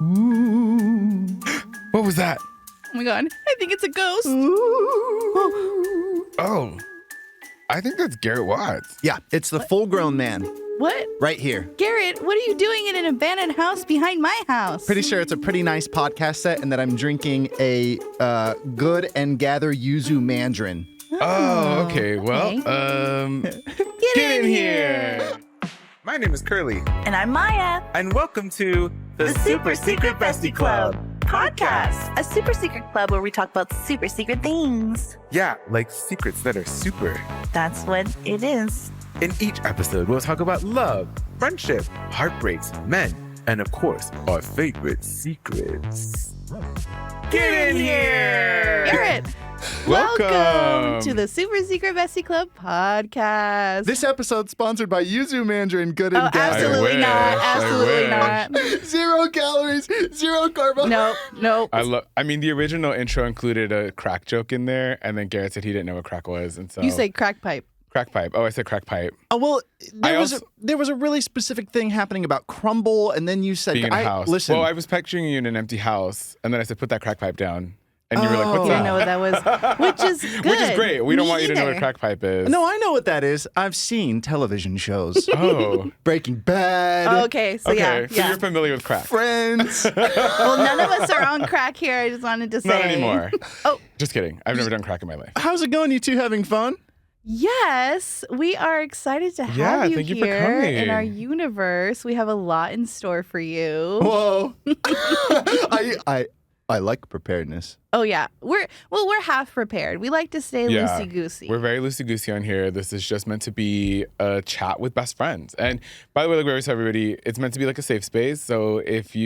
Ooh. What was that? Oh my God, I think it's a ghost. Oh, I think that's Garrett Watts. Yeah, it's the full-grown man What? right here. Garrett, what are you doing in an abandoned house behind my house? Pretty sure it's a pretty nice podcast set and that I'm drinking a Good and Gather Yuzu Mandarin. Oh, okay. Well, Get in here. My name is Curly, And I'm Maya. and welcome to the Super Secret Bestie Club podcast. A super secret club where we talk about super secret things. Yeah, like secrets that are super. That's what it is. In each episode, we'll talk about love, friendship, heartbreaks, men, and of course, our favorite secrets. Get in here! Garrett, welcome to the Super Secret Bestie Club podcast. This episode's sponsored by Yuzu Mandarin Good and Gather. Absolutely I not. wish, Absolutely I not. 0 calories, 0 carbohydrates. Nope. I mean, the original intro included a crack joke in there, and then Garrett said he didn't know what crack was, and so You say crack pipe. crack pipe. Oh, I said crack pipe. Oh, well, there was also- a really specific thing happening about crumble, and then you said, Being in a house. listen. Well, I was picturing you in an empty house, and then I said, put that crack pipe down. And you were like, what's You didn't that? know what that was, which is good. Which is great. We don't Me want you to know what either. crack pipe is. No, I know what that is. I've seen television shows. Oh. Breaking Bad. Oh, okay, so Okay. So yeah. you're familiar with crack. Friends. Well, none of us are on crack here. I just wanted to say. Not anymore. Oh. Just kidding. I've never done crack in my life. How's it going? You two having fun? Yes, we are excited to have Yeah, you thank you for here in coming. our universe. We have a lot in store for you. Whoa. I like preparedness. Oh yeah, we're half prepared. We like to stay Yeah. loosey goosey. We're very loosey-goosey on here. This is just meant to be a chat with best friends. And by the way, like we always tell everybody, it's meant to be like a safe space. So if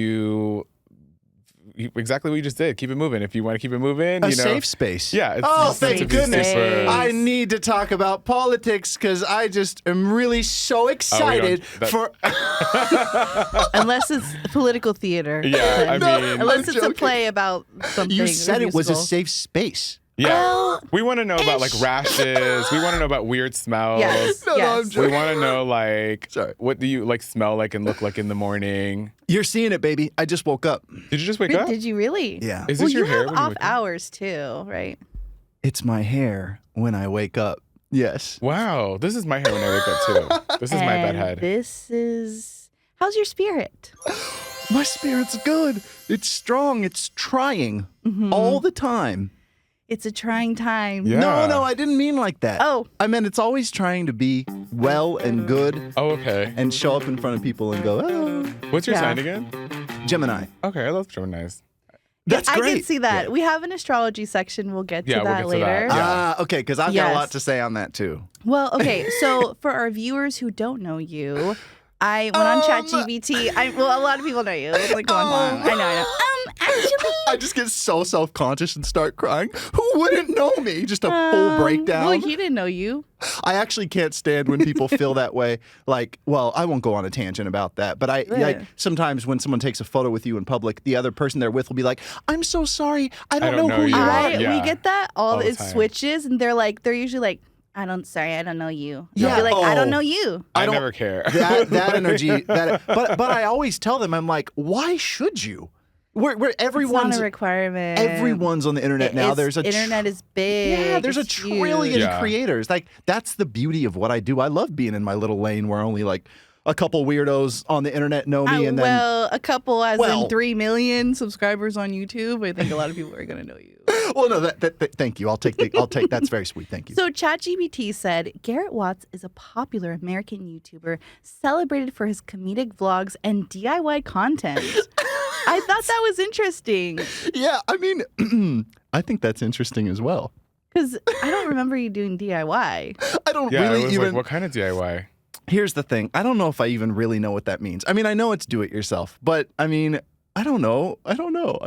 exactly what you just did, keep it moving. If you want to keep it moving, A you know. safe space. Yeah. It's Oh, just meant thank to be goodness. super- I need to talk about politics because I just am really so excited for. Unless it's political theater. Yeah, I then. mean- unless I'm it's a joking. play about something. You or said it was a musical. safe space. Yeah. Well, we want to know about like ish. rashes. We want to know about weird smells. Yes. No, I'm yes. joking. We want to know like Sorry. what do you like smell like and look like in the morning? You're seeing it, baby. I just woke up. Did you just wake up? Did you really? Yeah. Is Well, this your you hair have when you off wake up? hours too, right? It's my hair when I wake up. Yes. Wow, this is my hair when I wake up too. This is my bed And head. This is. How's your spirit? My spirit's good. It's strong. It's trying all the time. It's a trying time. Yeah. No, I didn't mean like that. Oh. I meant it's always trying to be well and good Oh, okay. and show up in front of people and go, oh, What's your Yeah. sign again? Gemini. Okay, I love Geminis. That's I great. can see that. We have an astrology section. We'll get to Yeah, we'll that get to later. that. Yeah. Okay, because I've got a Yes. lot to say on that too. Well, okay. So for our viewers who don't know you, I went on ChatGPT. Well, a lot of people know you. Like, go on. I know. Actually. I just get so self-conscious and start crying. Who wouldn't know me? Just a full breakdown. Well, he didn't know you. I actually can't stand when people feel that way. Like, well, I won't go on a tangent about that, but like sometimes when someone takes a photo with you in public, the other person they're with will be like, "I'm so sorry, I don't know who you are." Yeah. We get that All the it time. switches, and they're usually like, I don't know you. Yeah. You'll be like, I Oh. don't know you. I don't- never care. That energy. But I always tell them, I'm like, why should you? We're everyone's It's not a requirement. everyone's on the internet now. There's a internet is big. Yeah, there's a It's trillion huge. Yeah. creators. Like that's the beauty of what I do. I love being in my little lane where only like a couple weirdos on the internet know me, and then Well, a couple as Well- in 3 million subscribers on YouTube. I think a lot of people are going to know you. well, no, thank you. I'll take that's very sweet. Thank you. So ChatGPT said Garrett Watts is a popular American YouTuber celebrated for his comedic vlogs and DIY content. I thought that was interesting Yeah, I mean, I think that's interesting as well. because I don't remember you doing DIY. I don't Yeah, really it was even. like, what kind of DIY? Here's the thing. I don't know if I even really know what that means. I mean, I know it's do it yourself, but I mean, I don't know. I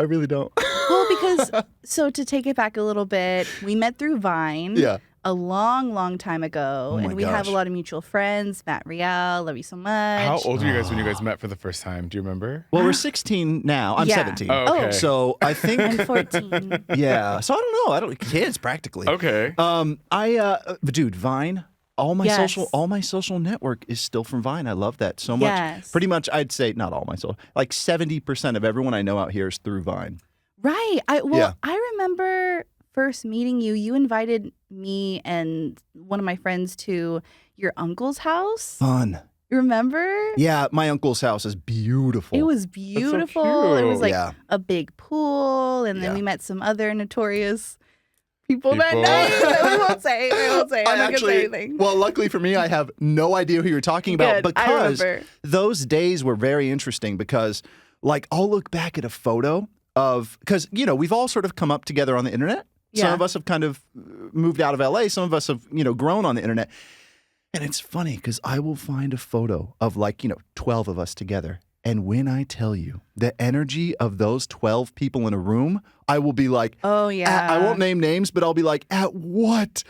really don't. Well, because so to take it back a little bit, we met through Vine. Yeah. A long time ago, Oh my and we have gosh. a lot of mutual friends. Matt Rial, love you so much. How old were you guys when you guys met for the first time? Do you remember? Well, we're 16 now. I'm Yeah. 17. Oh, okay. So I think. I'm 14. Yeah. So I don't know. Kids practically. Okay. Dude, Vine. all my Yes. social network is still from Vine. I love that so much. Yes. Pretty much, I'd say not all my social, like 70% of everyone I know out here is through Vine. Right. Yeah. I remember first meeting you. You invited me and one of my friends to your uncle's house. Fun. Remember? Yeah, my uncle's house is beautiful. It was beautiful. It was cute. like Yeah. a big pool, and then Yeah. we met some other notorious people that People. night. We won't say. I'm not gonna say anything. well, luckily for me, I have no idea who you're talking about Good. I because remember. those days were very interesting because, like, I'll look back at a photo of, because, you know, we've all sort of come up together on the internet. Some Yeah. of us have kind of moved out of LA. Some of us have, you know, grown on the internet. And it's funny because I will find a photo of, like, you know, 12 of us together. And when I tell you the energy of those 12 people in a room, I will be like, Oh yeah. I won't name names, but I'll be like, at what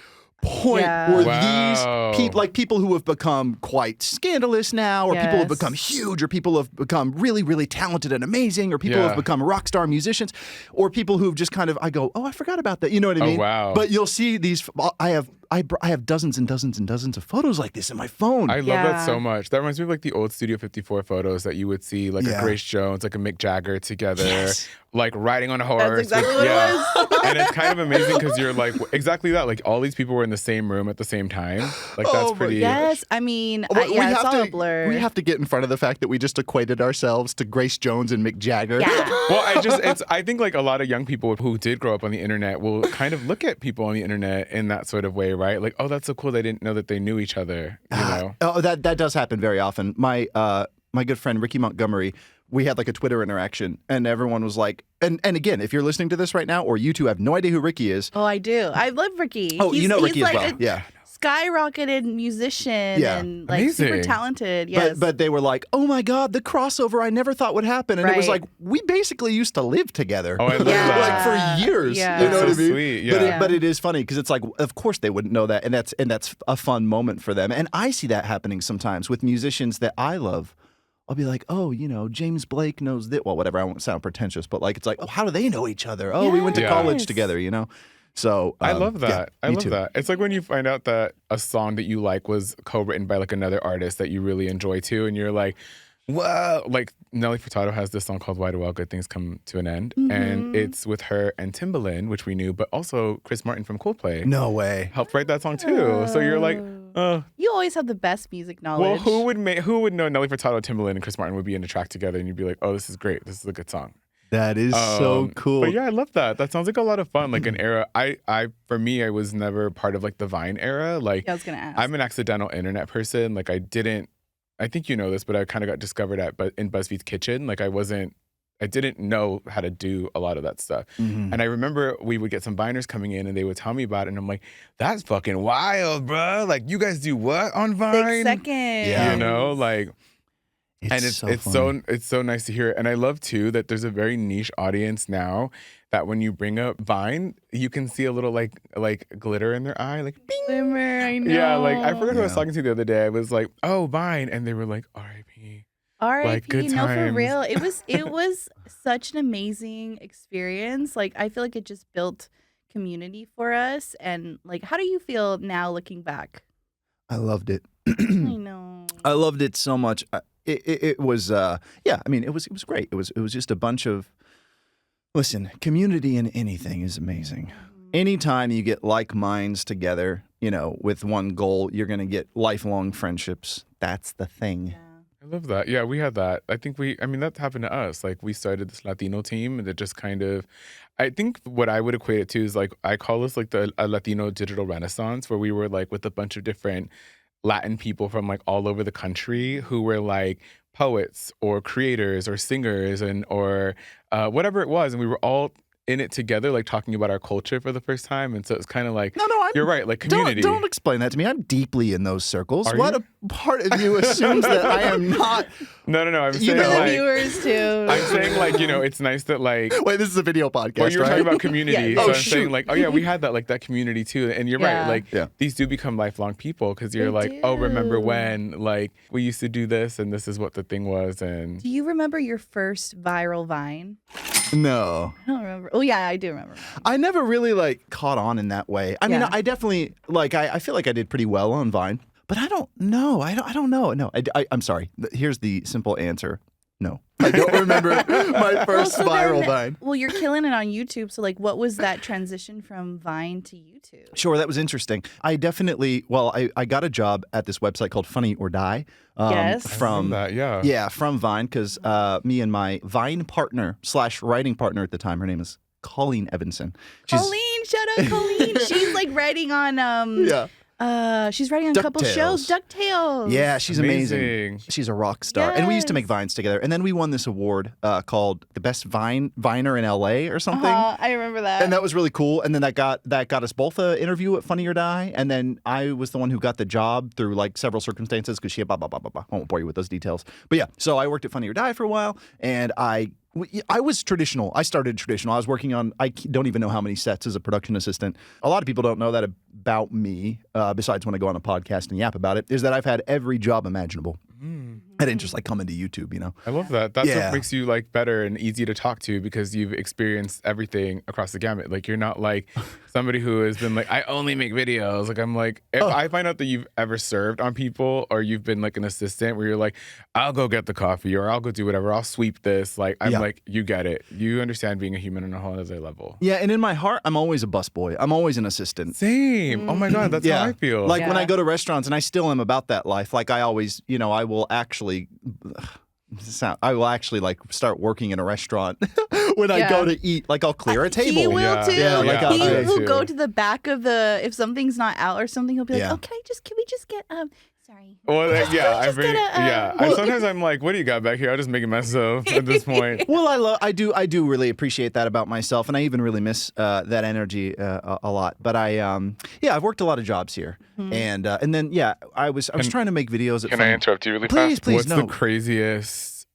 point Yeah. were Wow. these people, like people who have become quite scandalous now, or people who have Yes. become huge, or people who have become really, really talented and amazing, or people who Yeah. have become rock star musicians, or people who've just kind of, I go, oh, I forgot about that. You know what I Oh, mean? wow. But you'll see these, I have dozens and dozens and dozens of photos like this in my phone. I love Yeah. that so much. That reminds me of like the old Studio 54 photos that you would see, like Yeah. a Grace Jones, like a Mick Jagger together, Yes. like riding on a horse. exactly what it was. And it's kind of amazing because you're like, exactly that. Like all these people were in the same room at the same time. Like that's Oh my pretty. Yes. I mean, We yeah, it's have all to, a blur. We have to get in front of the fact that we just equated ourselves to Grace Jones and Mick Jagger. Yeah. Well, I think like a lot of young people who did grow up on the internet will kind of look at people on the internet in that sort of way, right? Like, oh, that's so cool. They didn't know that they knew each other, you know? Oh, that does happen very often. My good friend Ricky Montgomery, we had like a Twitter interaction, and everyone was like, and again, if you're listening to this right now, or you two have no idea who Ricky is. Oh, I do. I love Ricky. Oh, you know Ricky he's as like well. a Yeah. skyrocketed musician Yeah. and like super Amazing. talented. Yes. But they were like, oh my God, the crossover I never thought would happen. And it was Right. like, we basically used to live together. Oh, I love Yeah. that. Like for years. Yeah. You know That's what so I mean? sweet, But, yeah. but it is funny because it's like, of course they wouldn't know that. And that's a fun moment for them. And I see that happening sometimes with musicians that I love. I'll be like, oh, you know, James Blake knows that. Well, whatever. I won't sound pretentious, but like, it's like, oh, how do they know each other? Oh, we went to Yes. college together, you know? So I love that. yeah, I me love too. that. It's like when you find out that a song that you like was co-written by like another artist that you really enjoy too, and you're like, whoa. Like Nelly Furtado has this song called Why Do All Good Things Come to an End? And it's with her and Timbaland, which we knew, but also Chris Martin from Coldplay No way. helped write that song too. So you're like, you always have the best music well, knowledge. who would know Nelly Furtado, Timbaland, and Chris Martin would be in a track together, and you'd be like, oh, this is great. This is a good song. That is so cool. But yeah, I love that. That sounds like a lot of fun. Like an era. For me, I was never part of like the Vine era. Like I was gonna ask. I'm an accidental internet person. Like I think you know this, but I kind of got discovered in BuzzFeed's kitchen. Like I didn't know how to do a lot of that stuff. Mhm. And I remember we would get some Viners coming in and they would tell me about it. And I'm like, that's fucking wild, bro. Like you guys do what on Vine? 6 seconds. Yeah. You know, like, and it's funny. so nice to hear it. And I love too that there's a very niche audience now that when you bring up Vine, you can see a little like glitter in their eye, like bing. Glimmer, I know. Yeah, like I forgot who I was Yeah. talking to the other day. I was like, oh, Vine, and they were like, R.I.P. R.I.P. Like, good No, for times. real. It was such an amazing experience. Like I feel like it just built community for us. And like, how do you feel now looking back? I loved it. I know. I loved it so much. It was yeah. I mean, it was great. It was just a bunch of. Listen, community in anything is amazing. Anytime you get like minds together, you know, with one goal, you're gonna get lifelong friendships. That's the thing. I love that. Yeah, we had that. I think that happened to us. Like we started this Latino team that just kind of, I think what I would equate it to is like, I call this like a Latino digital renaissance where we were like with a bunch of different Latin people from like all over the country who were like poets or creators or singers or whatever it was. And we were all in it together, like talking about our culture for the first time. And so it's kind of like, No, you're right, like community. Don't explain that to me. I'm deeply in those circles. Are What you? a part of you assumes that I am not. No. I'm You saying know, For the like, viewers too. I'm saying like, it's nice that like, Wait, this is a video podcast, well, you were right? talking about community. Yeah. So Oh, I'm saying shoot. like, oh yeah, we had that community too. And you're Yeah. right. Like Yeah. these do become lifelong people because you're They like, oh, remember do. when like we used to do this and this is what the thing was. And Do you remember your first viral Vine? No. I don't remember. Oh yeah, I do remember. I never really like caught on in that way. I mean, Yeah. I definitely like. I feel like I did pretty well on Vine, but I don't know. I don't know. No, I'm sorry. Here's the simple answer. No, I don't remember my first viral Vine. Well, you're killing it on YouTube. So like, what was that transition from Vine to YouTube? Sure, that was interesting. I definitely. Well, I got a job at this website called Funny or Die. Yes. From that, yeah. Yeah, from Vine, because me and my Vine partner / writing partner at the time, her name is Colleen Evanson. Colleen, shout out Colleen. She's like writing on Yeah. She's writing on a couple shows. DuckTales. Yeah, she's amazing. She's a rock star. And we used to make Vines together. And then we won this award called the best Viner in LA or something. I remember that. And that was really cool. And then that got us both an interview at Funny or Die. And then I was the one who got the job through like several circumstances because she had blah, blah, blah, blah, blah. I won't bore you with those details. But yeah, so I worked at Funny or Die for a while. And I was traditional. I started traditional. I was working on, I don't even know how many sets as a production assistant. A lot of people don't know that about me, besides when I go on a podcast and yap about it, is that I've had every job imaginable. I didn't just like come into YouTube, you know? I love that. That's what makes you like better and easy to talk to because you've experienced everything across the gamut. Like you're not like somebody who has been like, I only make videos. Like I'm like, if I find out that you've ever served on people or you've been like an assistant where you're like, I'll go get the coffee or I'll go do whatever. I'll sweep this. Like I'm like, you get it. You understand being a human on a whole other level. Yeah, and in my heart, I'm always a busboy. I'm always an assistant. Same. Oh my God, that's how I feel. Like when I go to restaurants, and I still am about that life. Like I always, you know, I will actually like start working in a restaurant when I go to eat. Like I'll clear a table. He will too. Yeah, like he will too. go to the back of the, if something's not out or something, he'll be like, oh, can we just get sorry. Well, Well, sometimes I'm like, what do you got back here? I'll just make a mess of at this point. Well, I do really appreciate that about myself, and I even really miss that energy a lot. But I've worked a lot of jobs here, and then I was trying to make videos. At Can I interrupt you really fast? Please, What's no. the craziest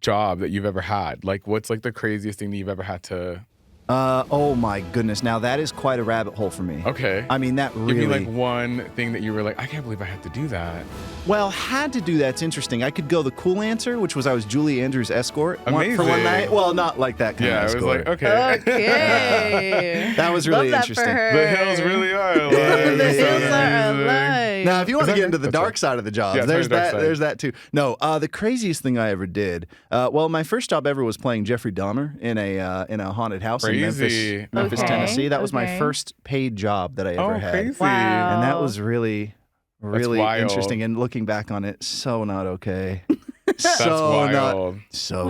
job that you've ever had? Like, what's like the craziest thing that you've ever had to? Oh my goodness! Now that is quite a rabbit hole for me. Okay. I mean, that really. Give me like one thing that you were like, I can't believe I had to do that. Well, had to do that's interesting. I could go the cool answer, which was I was Julie Andrews' escort for one Amazing. night. Well, not like that kind of Yeah, I escort. was like, okay. Okay. That was really Love that interesting. for her. The hills really are alive. The hills are Amazing. alive. Now, if you want to Is get that into the right? dark That's side of the job, Yeah, there's tell me the that. dark side. There's that too. No, the craziest thing I ever did. Well, my first job ever was playing Jeffrey Dahmer in a haunted house Crazy. in Memphis, Okay. Tennessee. That was my Okay. first paid job that I ever Oh, had, crazy. Wow. and that was really wild. interesting. And looking back on it, so not okay. That's wild.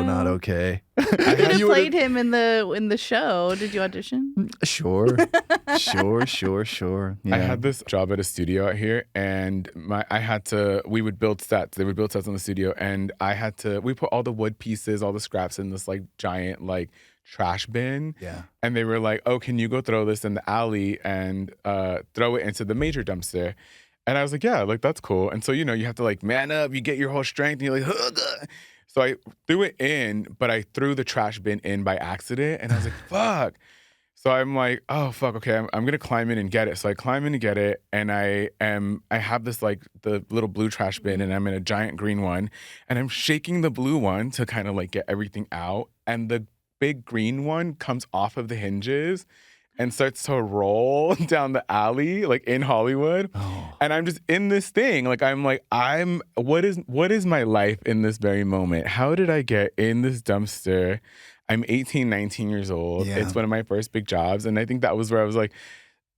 Not okay. You could have You would've- played him in the show. Did you audition? Sure. Yeah. I had this job at a studio out here, and we would build sets. They would build sets in the studio, and we put all the wood pieces, all the scraps in this like giant like trash bin. Yeah. And they were like, oh, can you go throw this in the alley and throw it into the major dumpster? And I was like, yeah, like that's cool. And so, you know, you have to like man up, you get your whole strength, and you're like, "Ugh." So I threw it in, but I threw the trash bin in by accident, and I was like, fuck. So I'm like, oh fuck, okay, I'm gonna climb in and get it. So I climb in and get it, and I have this like the little blue trash bin, and I'm in a giant green one, and I'm shaking the blue one to kind of like get everything out, and the big green one comes off of the hinges and starts to roll down the alley, like in Hollywood. Oh. And I'm just in this thing. Like, what is my life in this very moment? How did I get in this dumpster? I'm 18, 19 years old. Yeah. It's one of my first big jobs. And I think that was where I was like,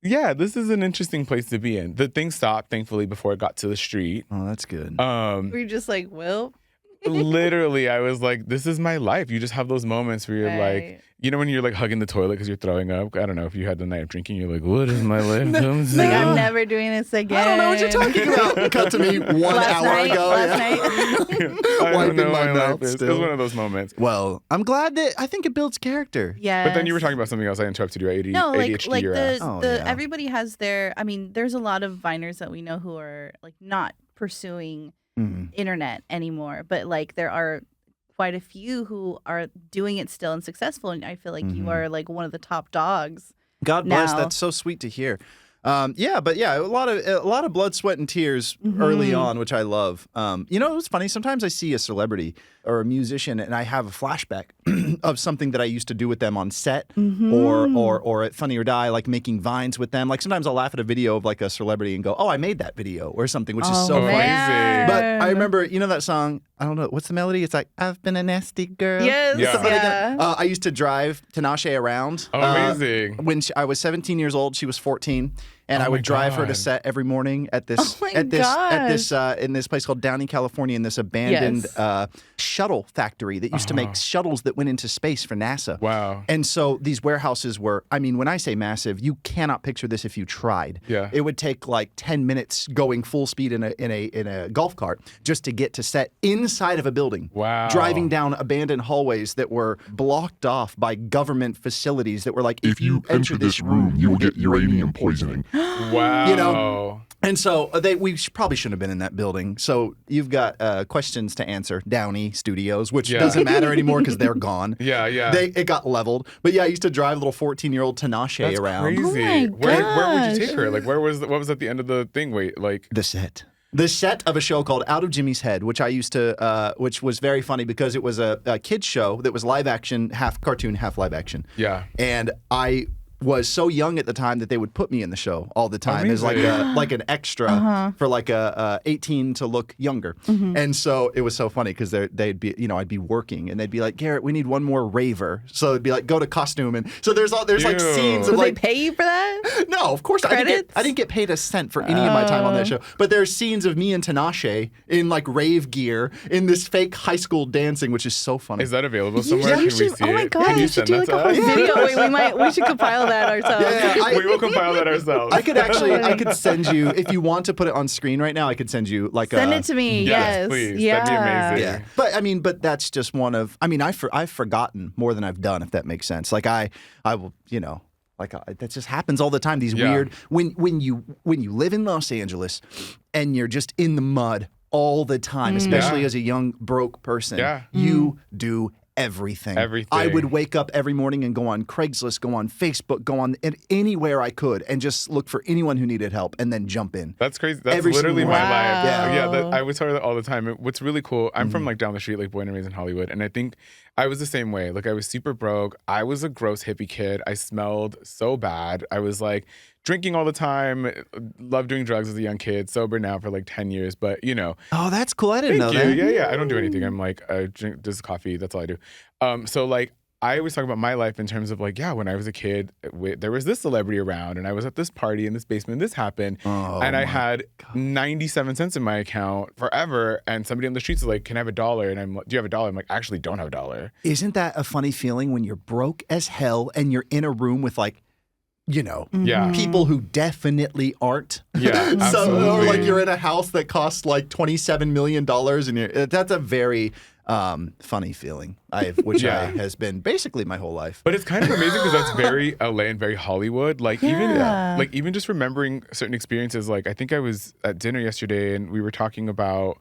yeah, this is an interesting place to be in. The thing stopped, thankfully, before it got to the street. Oh, that's good. Were you just like, well? Literally, I was like, this is my life. You just have those moments where you're like, you know, when you're like hugging the toilet because you're throwing up. I don't know if you had the night of drinking. You're like, what is my life come to? Like, I'm never doing this again. I don't know what you're talking about. Cut to me 1 Last hour night, ago. last yeah. night. I don't Wiping know my my mouth life is. It still. was one of those moments. Well, I'm glad that I think it builds character. Yeah. But then you were talking about something else. I interrupted you. ADHD, No, like your the ass. Oh, yeah. everybody has their. I mean, there's a lot of Viners that we know who are like not pursuing internet anymore, but like there are quite a few who are doing it still and successful. And I feel like you are like one of the top dogs. God bless. Now- That's so sweet to hear. a lot of blood, sweat, and tears early on, which I love. It's funny. Sometimes I see a celebrity or a musician, and I have a flashback of something that I used to do with them on set, or at Funny or Die, like making vines with them. Like sometimes I'll laugh at a video of like a celebrity and go, "Oh, I made that video" or something, which is so funny. Amazing. But I remember, that song. I don't know what's the melody. It's like I've been a nasty girl. Yes. Yeah. I used to drive Tinashe around. Oh, amazing. When I was 17 years old, she was 14. And I would drive her to set every morning in this place called Downey, California, in this abandoned shuttle factory that used to make shuttles that went into space for NASA. Wow. And so these warehouses were, when I say massive, you cannot picture this if you tried. Yeah. It would take like 10 minutes going full speed in a golf cart just to get to set inside of a building. Wow. Driving down abandoned hallways that were blocked off by government facilities that were like, if you enter this room, you will get uranium poisoning. Wow. And so we probably shouldn't have been in that building. So you've got questions to answer, Downey Studios, which doesn't matter anymore because they're gone. Yeah. It got leveled. But I used to drive little 14-year-old Tinashe around. Crazy. Oh my Where would you gosh. take her? Like, what was at the end of the thing? Wait, like The set of a show called Out of Jimmy's Head, which I used to, which was very funny because it was a kid's show that was live action, half cartoon, half live action. Yeah. And I was so young at the time that they would put me in the show all the time as like an extra for like a 18 to look younger. And so it was so funny because they'd be, I'd be working and they'd be like, Garrett, we need one more raver. So it'd be like, go to costume. And so there's like scenes of Would like, they pay you for that? no, of course not. I Credits? didn't get paid a cent for any of my time on that show. But there's scenes of me and Tinashe in like rave gear in this fake high school dancing, which is so funny. is that available somewhere? Yeah, Can you we should. see Oh my it? God, Can you send should do that like to a whole us? video. We should compile that ourselves. We will compile that ourselves. I could send you, if you want to put it on screen right now, I could send you like Send it to me. Yes. please. Yeah. That'd be amazing. Yeah. But that's just one of, I've forgotten more than I've done, if that makes sense. Like I will, that just happens all the time. These weird, when you live in Los Angeles and you're just in the mud all the time, especially as a young broke person, you do everything. I would wake up every morning and go on Craigslist, go on Facebook, go on anywhere I could and just look for anyone who needed help and then jump in. That's crazy. That's Every literally single my one. life. Wow. I would tell her that all the time. What's really cool, I'm from like down the street, like born and raised in Hollywood. And I think I was the same way. Like I was super broke. I was a gross hippie kid. I smelled so bad. I was like drinking all the time, loved doing drugs as a young kid, sober now for like 10 years. But Oh, that's cool. I didn't know Thank you. that. Yeah. I don't do anything. I'm like, I drink just coffee. That's all I do. So like, I always talk about my life in terms of like, when I was a kid, there was this celebrity around and I was at this party in this basement, this happened. And I had 97 cents in my account forever. And somebody on the streets is like, can I have $1? And I'm like, do you have $1? I'm like, I actually don't have $1. Isn't that a funny feeling when you're broke as hell and you're in a room with like, people who definitely aren't. Yeah, So, or like absolutely. you're in a house that costs like $27 million and that's a very funny feeling, which has been basically my whole life. But it's kind of amazing because that's very LA and very Hollywood. Like even just remembering certain experiences. Like I think I was at dinner yesterday and we were talking about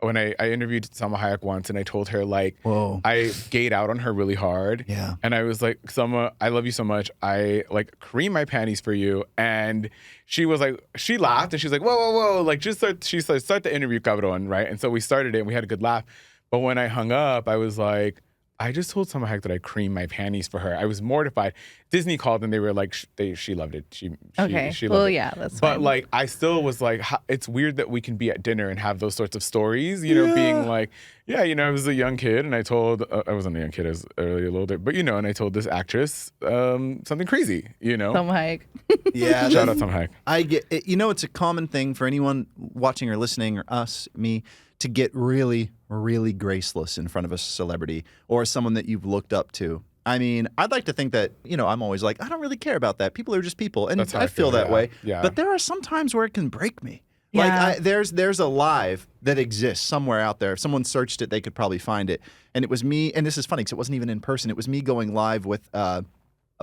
when I interviewed Salma Hayek once and I told her like I gayed out on her really hard. Yeah. And I was like, Salma, I love you so much. I like cream my panties for you. And she was like, she laughed and she's like, whoa. Like just start the interview, cabrón, right? And so we started it and we had a good laugh. But when I hung up, I was like, I just told Salma Hayek that I creamed my panties for her. I was mortified. Disney called and they were like, she loved it. She loved it. That's But fine. like, I still was like, it's weird that we can be at dinner and have those sorts of stories, being like, I was a young kid and I told, I wasn't a young kid, I was early a little bit, but and I told this actress something crazy, Some hike. Yeah. Shout out Salma Hayek. I get it, it's a common thing for anyone watching or listening or me to get really, really graceless in front of a celebrity or someone that you've looked up to. I'd like to think that, I'm always like, I don't really care about that. People are just people. And That's how I feel that way. Yeah. But there are some times where it can break me. Yeah. Like there's a live that exists somewhere out there. If someone searched it, they could probably find it. And it was me, and this is funny because it wasn't even in person. It was me going live with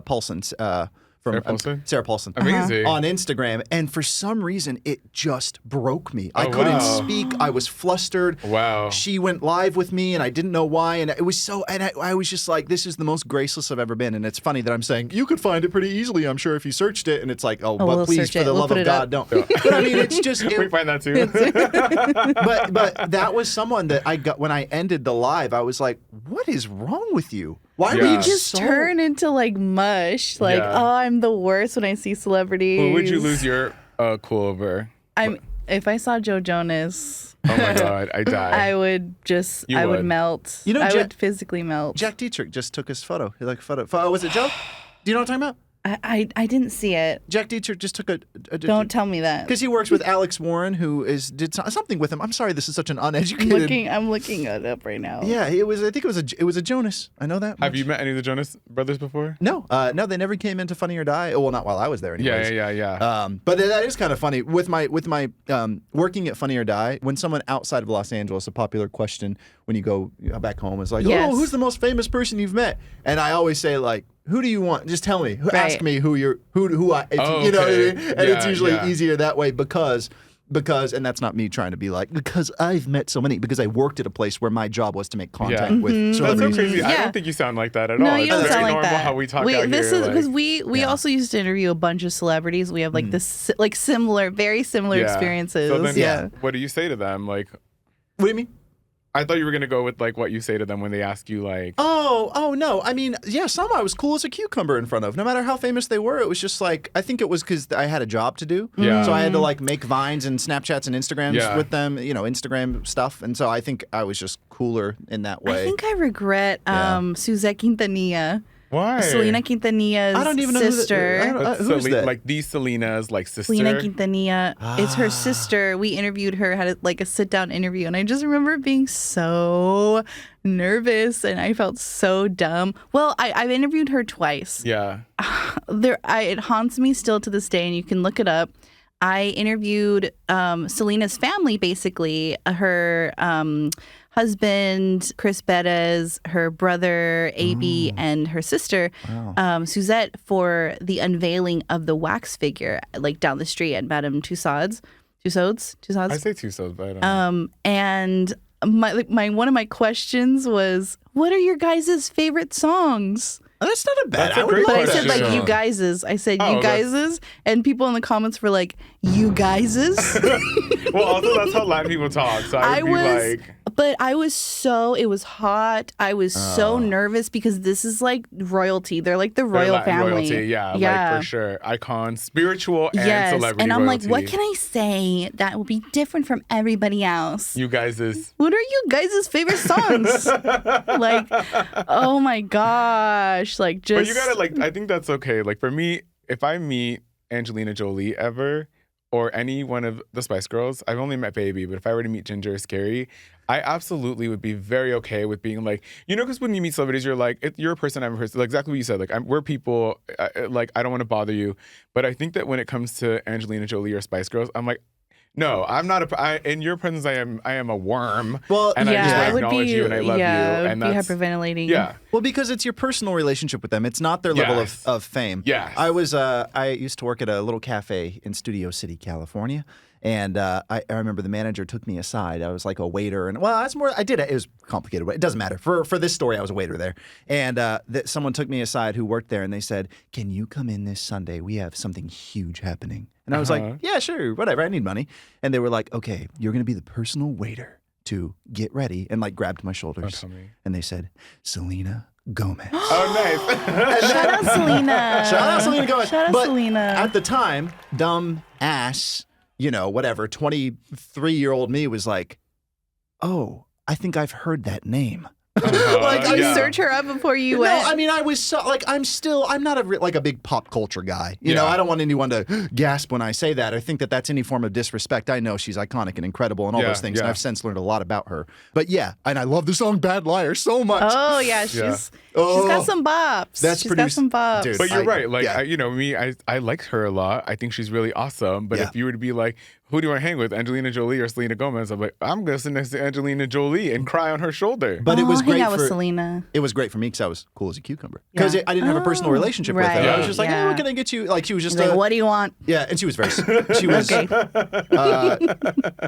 Paulson Sarah Paulson? Sarah Paulson. Amazing. On Instagram. And for some reason, it just broke me. I Oh, couldn't wow. speak. I was flustered. Wow. She went live with me, and I didn't know why. And it was I was just like, this is the most graceless I've ever been. And it's funny that I'm saying, you could find it pretty easily, I'm sure, if you searched it. And it's like, but we'll please, search for it. the We'll love put of it God, up. don't. But I mean, it's just. We find that too. But that was someone that I got when I ended the live. I was like, what is wrong with you? Why Yeah. were you You Just so... turn into like mush. Like, Yeah. oh, I'm the worst when I see celebrities. Who would you lose your cool over? If I saw Joe Jonas, Oh my God, I die. I would just, You I would would. melt. You know, I Jack- would physically melt. Jack Dietrich just took his photo. He like photo. Oh, was it Joe? Do you know what I'm talking about? I didn't see it. Jack Dietrich just took a Don't tell me that. because he works with Alex Warren, who did something with him. I'm sorry, this is such an uneducated. I'm looking it up right now. Yeah, it was. I think it was a Jonas. I know that. Have much. you met any of the Jonas Brothers before? No, no, they never came into Funny or Die. Oh, well, not while I was there. Anyways. Yeah. But that is kind of funny. With my working at Funny or Die, when someone outside of Los Angeles, a popular question when you go back home is like, Yes. "Oh, who's the most famous person you've met?" And I always say like, "Who do you want? Just tell me. Right. Ask me who I. If, Oh, you know what I okay. mean?" And it's Yeah, usually yeah. easier that way because, and that's not me trying to be like, because I've met so many, because I worked at a place where my job was to make contact Yeah. with That's so celebrities. crazy. I Yeah. don't think you sound like that at No, all. you It's don't very sound like normal that. how we talk This out is here. because like- we also used to interview a bunch of celebrities. We have like this like similar, very similar Yeah. experiences. So then, yeah. what do you say to them? Like, What do you mean? I thought you were gonna go with like what you say to them when they ask you like. Oh no. I mean, yeah, some I was cool as a cucumber in front of. No matter how famous they were, it was just like, I think it was because I had a job to do. Yeah. So I had to like make Vines and Snapchats and Instagrams Yeah. with them, Instagram stuff. And so I think I was just cooler in that way. I think I regret Yeah. Suzette Quintanilla, Why? Selena Quintanilla's I don't even know who sister. who's that? Like these Selena's like sister. Selena Quintanilla is her sister. We interviewed her, had a sit down interview, and I just remember being so nervous and I felt so dumb. Well, I've interviewed her twice. Yeah. It haunts me still to this day, and you can look it up. I interviewed Selena's family, basically her husband Chris Bettis, her brother AB, and her sister Suzette for the unveiling of the wax figure, like down the street at Madame Tussauds. I say Tussauds, but I don't know. And my one of my questions was, what are your guys' favorite songs? That's not a bad. That's a I would great love But I that. said like question. you guys's. I said Oh, you guys's, and people in the comments were like, you guys's. Well, also that's how Latin people talk. So I would be like, But I was it was hot. I was so nervous because this is like royalty. They're like the they're royal Latin family. royalty. Yeah, like for sure. Icons, spiritual and Yes. celebrity And I'm royalty. like, what can I say that will be different from everybody else? You guys is. What are you guys' favorite songs? Like, oh my gosh. Like just But you gotta like. I think that's okay. Like for me, if I meet Angelina Jolie ever, or any one of the Spice Girls, I've only met Baby, but if I were to meet Ginger or Scary, I absolutely would be very okay with being like, because when you meet celebrities, you're like, you're a person, I'm a person. Like exactly what you said. Like we're people. Like I don't want to bother you, but I think that when it comes to Angelina Jolie or Spice Girls, I'm like, no, I'm not in your presence. I am a worm. Well, and I just I would acknowledge be, you and I love you. I would And be that's hyperventilating. yeah. Well, because it's your personal relationship with them. It's not their level Yes. of fame. Yes. I used to work at a little cafe in Studio City, California. And I remember the manager took me aside. I was like a waiter. And well, that's more, I did it. It was complicated. But it doesn't matter. For this story, I was a waiter there. And someone took me aside who worked there and they said, can you come in this Sunday? We have something huge happening. And I was like, yeah, sure, whatever. I need money. And they were like, okay, you're going to be the personal waiter to get ready. And like grabbed my shoulders. tell me. And they said, Selena Gomez. Oh, nice. Shout out Selena. Shout out Selena Gomez. Shout out But Selena. at the time, dumb ass, whatever, 23-year-old me was like, oh, I think I've heard that name. Like, You yeah. search her up before you No, went. I mean, I was so, like, I'm not a big pop culture guy. You know, Yeah. I don't want anyone to gasp when I say that. I think that that's any form of disrespect. I know she's iconic and incredible and all Yeah, those things, and yeah. I've since learned a lot about her. But yeah, and I love the song Bad Liar so much. Oh yeah, she's Oh. got some bops. That's she's got produced- some bops. Dude. But you're I- right. Like, yeah. I like her a lot. I think she's really awesome. But Yeah. if you were to be like, who do you want to hang with, Angelina Jolie or Selena Gomez? I'm like, I'm going to sit next to Angelina Jolie and cry on her shoulder. But it was hang great out for with Selena. It was great for me because I was cool as a cucumber. Because Yeah. I didn't have a personal relationship with her. right, I was just like, hey, yeah. what can I get you? Like she was just Like, what do you want? yeah, and she was she was Okay.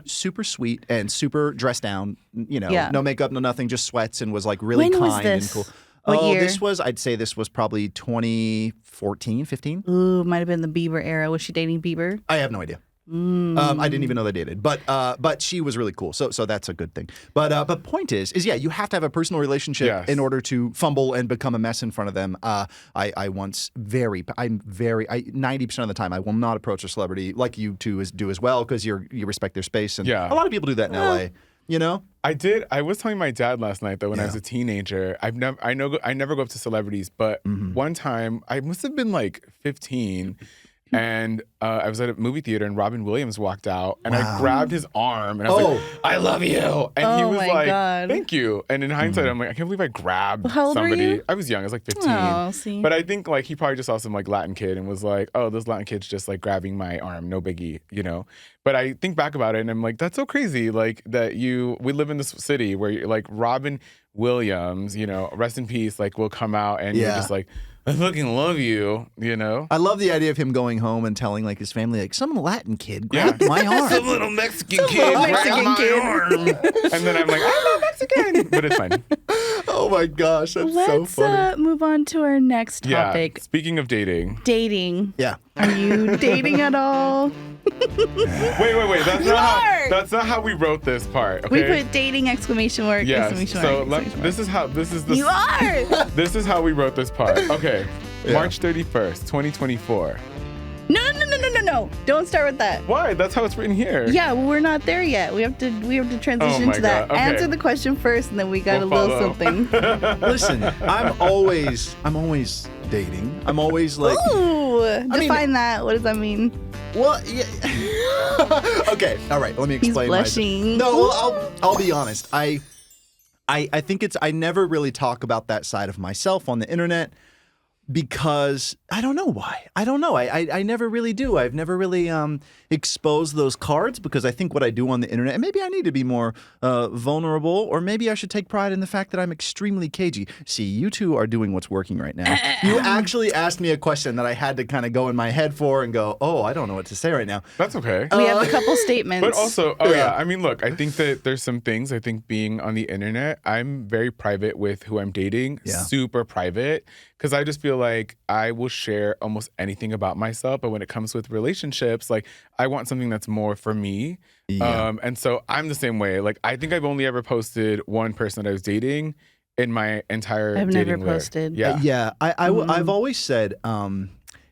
super sweet and super dressed down. You know, Yeah. no makeup, no nothing, just sweats, and was like really When was kind this? and cool. What year? I'd say this was probably 2014, 15. Ooh, might have been the Bieber era. Was she dating Bieber? I have no idea. I didn't even know they dated, but she was really cool, so that's a good thing. But point is yeah, you have to have a personal relationship Yes. in order to fumble and become a mess in front of them. I'm 90% of the time I will not approach a celebrity like you two do as well because you respect their space, and Yeah. a lot of people do that in LA. You know, I was telling my dad last night that when I was Yeah. a teenager, I never go up to celebrities, but one time I must have been like 15. And I was at a movie theater and Robin Williams walked out and I grabbed his arm and I was like, I love you. And he Oh was my like, God. thank you. And in hindsight, I'm like, I can't believe I grabbed How old were somebody. you? I was young. I was like 15. Oh, see. But I think like he probably just saw some like Latin kid and was like, oh, this Latin kid's just like grabbing my arm. No biggie, you know? But I think back about it and I'm like, that's so crazy. Like that we live in this city where like Robin Williams, you know, rest in peace, like will come out and you're Yeah. just like, I fucking love you, you know? I love the idea of him going home and telling like his family like some Latin kid grabbed my arm. Some little Mexican kid little grabbed Mexican my kid. arm. And then I'm like, I'm not Mexican. But it's fine. Oh my gosh, that's so Let's funny. move on to our next topic. Yeah. Speaking of dating. Dating. Yeah. Are you dating at all? Wait. That's not how we wrote this part. We Okay. put dating exclamation mark, Yes. exclamation So mark, exclamation mark. this is the You are! this is how we wrote this part. Okay. Yeah. March 31st, 2024. No. Don't start with that. Why? That's how it's written here. Yeah, well, we're not there yet. We have to transition Oh my to that. God, okay. Answer the question first, and then we got We'll a little follow. something. Listen, I'm always dating. I'm always like, Ooh, mean- define that. What does that mean? well, yeah. Okay, all right. Let me He's explain. blushing. No, well, I'll be honest. I think I never really talk about that side of myself on the internet because I don't know why. I don't know. I never really do. I've never really exposed those cards because I think what I do on the internet, and maybe I need to be more vulnerable, or maybe I should take pride in the fact that I'm extremely cagey. See, you two are doing what's working right now. You actually asked me a question that I had to kind of go in my head for and go, oh, I don't know what to say right now. That's okay. We have a couple statements. But also, I mean, look, I think that there's some things, I think being on the internet, I'm very private with who I'm dating, Yeah. super private, because I just feel like I will share almost anything about myself. But when it comes with relationships, like I want something that's more for me. Yeah. And so I'm the same way. Like I think I've only ever posted one person that I was dating in my entire I've dating never life. posted. Yeah. I've always said,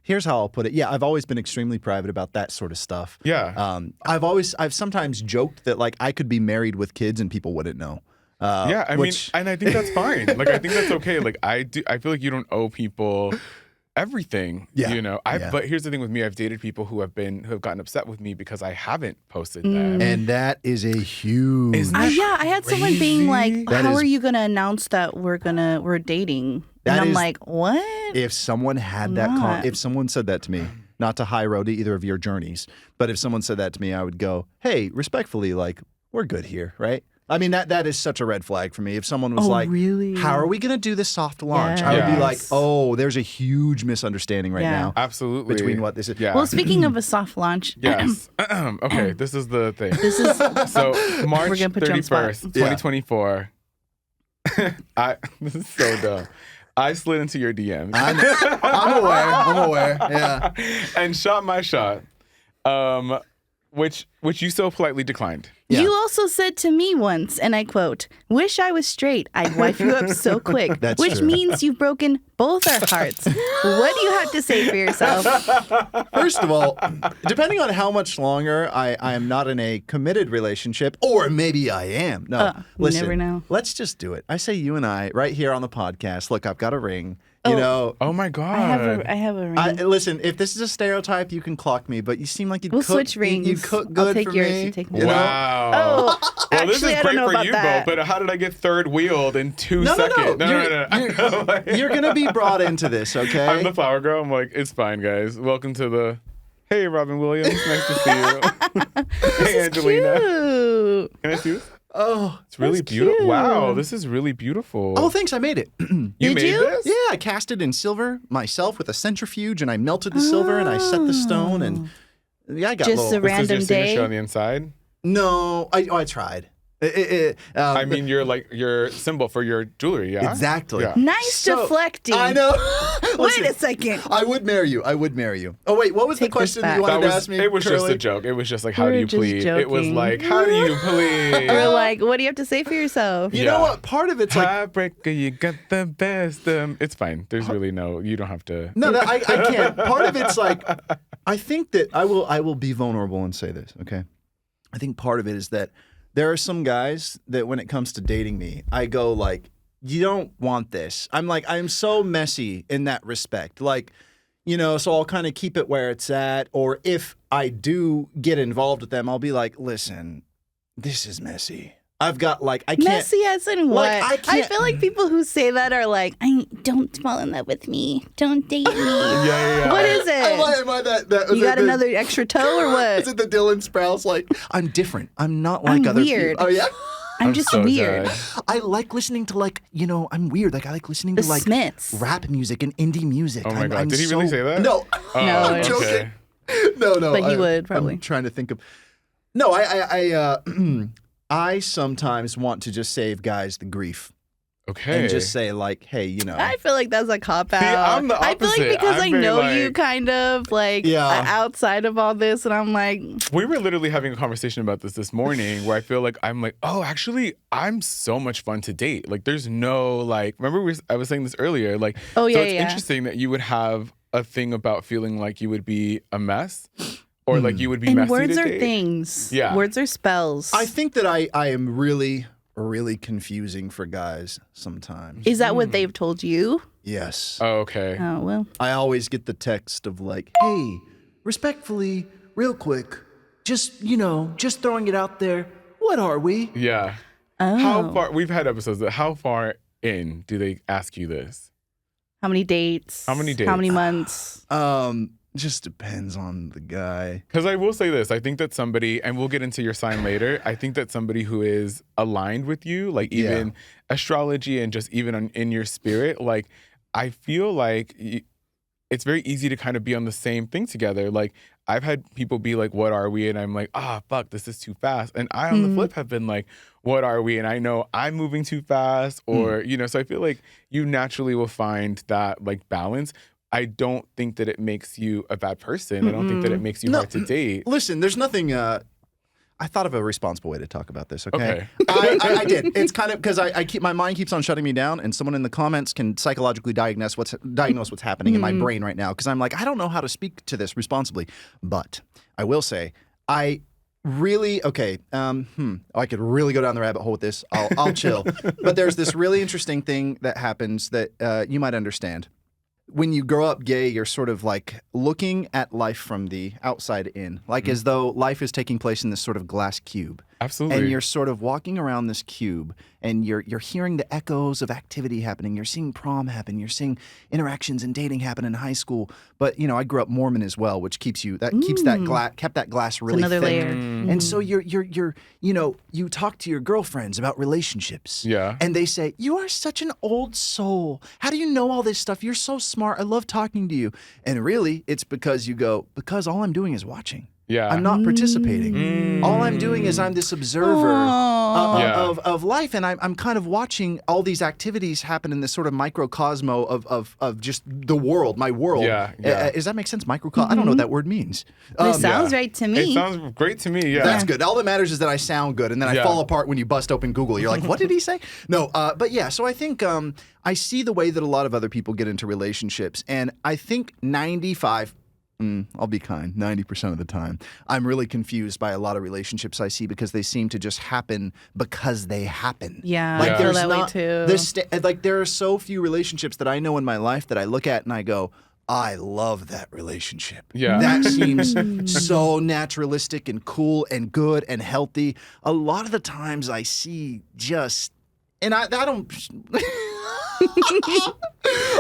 here's how I'll put it. Yeah, I've always been extremely private about that sort of stuff. Yeah. I've sometimes joked that like I could be married with kids and people wouldn't know. Yeah, I mean, and I think that's fine. Like, I think that's okay. Like, I feel like you don't owe people everything. Yeah. You know, Yeah. But here's the thing with me: I've dated people who have gotten upset with me because I haven't posted them. And that is a huge. Isn't that Yeah, I had someone being like, crazy? That "How is- are you gonna announce that we're dating?" That And I'm is- like, "What?" If someone had that, Not. if someone said that to me, not to high road to either of your journeys, but if someone said that to me, I would go, "Hey, respectfully, like we're good here, right?" I mean, that is such a red flag for me. If someone was Oh, like, really? "How are we going to do this soft launch?" I would be like, Yes. "Oh, there's a huge misunderstanding right Yeah. now Absolutely between what this is." Yeah. Well, speaking of a soft launch, Yes. Okay. This is the thing. this is So March gonna put you on the spot. 31st, 2024. This is so dumb. I slid into your DMs I'm aware. Yeah. and shot my shot, which you so politely declined. Yeah. You also said to me once, and I quote, "Wish I was straight. I'd wife you up so quick." That's which true. means you've broken both our hearts. What do you have to say for yourself? First of all, depending on how much longer I am not in a committed relationship, or maybe I am. No, you listen, never know. Let's just do it. I say you and I right here on the podcast. Look, I've got a ring. You know, Oh my god! I have a ring. listen. If this is a stereotype, you can clock me. But you seem like you'd We'll cook. switch rings. You cook I'll good take for yours, me. you take you mine. know? Wow. Oh, Well, this actually, is I don't great know for about you that. both, but how did I get third wheeled in 2 No. seconds? You're gonna be brought into this, okay? I'm the flower girl. I'm like, it's fine, guys. Welcome to the Hey, Robin Williams. Nice to see you. Hey, Angelina. Cute. Can I see this? Oh, It's really That's beautiful. cute. Wow, this is really beautiful. oh, thanks. I made it. you Did made you? this? Yeah, I cast it in silver myself with a centrifuge, and I melted the silver, and I set the stone, and yeah, I got Just little. a This is random your signature day. on the inside. No, I tried. I mean, your symbol for your jewelry, yeah? exactly. Yeah. Nice So, deflecting. I know. Wait Listen, a second. I would marry you. I would marry you. Oh wait, what was Take the this question back. you wanted That to was, ask me? it was just Curly? a joke. It was just like, how do We're you just plead? It was joking. like, how do you plead? We're like, what do you have to say for yourself? You know Yeah. what? Part of it's like Heartbreaker, you got the best. It's fine. There's really you don't have to. no, I can't. Part of it's like I think that I will be vulnerable and say this. Okay, I think part of it is that there are some guys that when it comes to dating me, I go like, you don't want this. I'm so messy in that respect. Like, you know, so I'll kind of keep it where it's at. Or if I do get involved with them, I'll be like, listen, this is messy. I've got like, I can't. Messy as in what? Like, I can't- feel like people who say that are like, don't fall in love with me. Don't date me. Yeah. What is it? Am I that You got another extra toe or Is what? it the Dylan Sprouse? Like, I'm different. I'm not like I'm other weird. people. Oh, yeah? I'm just so weird. dead. I like listening to like, you know, I'm weird. Like I like listening The to like Smiths. rap music and indie music. Oh my I'm, God. I'm Did he really say that? No. Oh, No, I'm it's- joking. okay. No. But he would, probably. I'm trying to think of. No, I sometimes want to just save guys the grief Okay. and just say like, hey, you know. I feel like that's a cop out. I'm the I feel like opposite. because I'm I very, know you like- kind of like Yeah. outside of all this, and I'm like, We were literally having a conversation about this morning where I feel like I'm like, oh, actually, I'm so much fun to date. Like, there's no like, remember I was saying this earlier. Like, Oh, yeah, so it's yeah. interesting that you would have a thing about feeling like you would be a mess or like you would be and messy words to are date. things. Yeah. Words are spells. I think that I am really confusing for guys sometimes. Is that what they've told you? Yes. Oh, okay. Oh well. I always get the text of like, hey, respectfully, real quick, just, you know, just throwing it out there. What are we? Yeah. Oh. How far? We've had episodes that how far in do they ask you this? How many dates? How many How many dates? months? Just depends on the guy. Because I will say this, I think that somebody, and we'll get into your sign later, I think that somebody who is aligned with you, like even astrology and just even in your spirit, like I feel like it's very easy to kind of be on the same thing together. Like I've had people be like, what are we? And I'm like, fuck, this is too fast. And I on the flip have been like, what are we? And I know I'm moving too fast or, you know, so I feel like you naturally will find that like balance. I don't think that it makes you a bad person. I don't think that it makes you hard to date. Listen, there's nothing. I thought of a responsible way to talk about this. Okay, Okay. I did. It's kind of because my mind keeps on shutting me down, and someone in the comments can psychologically diagnose what's happening in my brain right now. Because I'm like, I don't know how to speak to this responsibly. But I will say, I really I could really go down the rabbit hole with this. I'll chill. But there's this really interesting thing that happens that you might understand. When you grow up gay, you're sort of like looking at life from the outside in, like as though life is taking place in this sort of glass cube. Absolutely. And you're sort of walking around this cube and you're hearing the echoes of activity happening. You're seeing prom happen. You're seeing interactions and dating happen in high school. But, you know, I grew up Mormon as well, which kept that glass really another thick. layer. And so you're you know, you talk to your girlfriends about relationships. Yeah. And they say, "You are such an old soul. How do you know all this stuff? You're so smart. I love talking to you." And really, it's because because all I'm doing is watching. Yeah. I'm not participating. All I'm doing is I'm this observer of life, and I'm kind of watching all these activities happen in this sort of microcosmo of just the world, my world. Yeah, yeah. Does that make sense? Microcosm? I don't know what that word means. It sounds right to me. It sounds great to me. Yeah. That's good. All that matters is that I sound good, and then I Yeah. fall apart when you bust open Google. You're like, what did he say? No, but yeah. So I think I see the way that a lot of other people get into relationships, and I think 90% of the time, I'm really confused by a lot of relationships I see because they seem to just happen because they happen. Yeah, like I feel there's that way not too. like there are so few relationships that I know in my life that I look at and I go, I love that relationship. Yeah. That seems so naturalistic and cool and good and healthy. A lot of the times I see just, and I don't.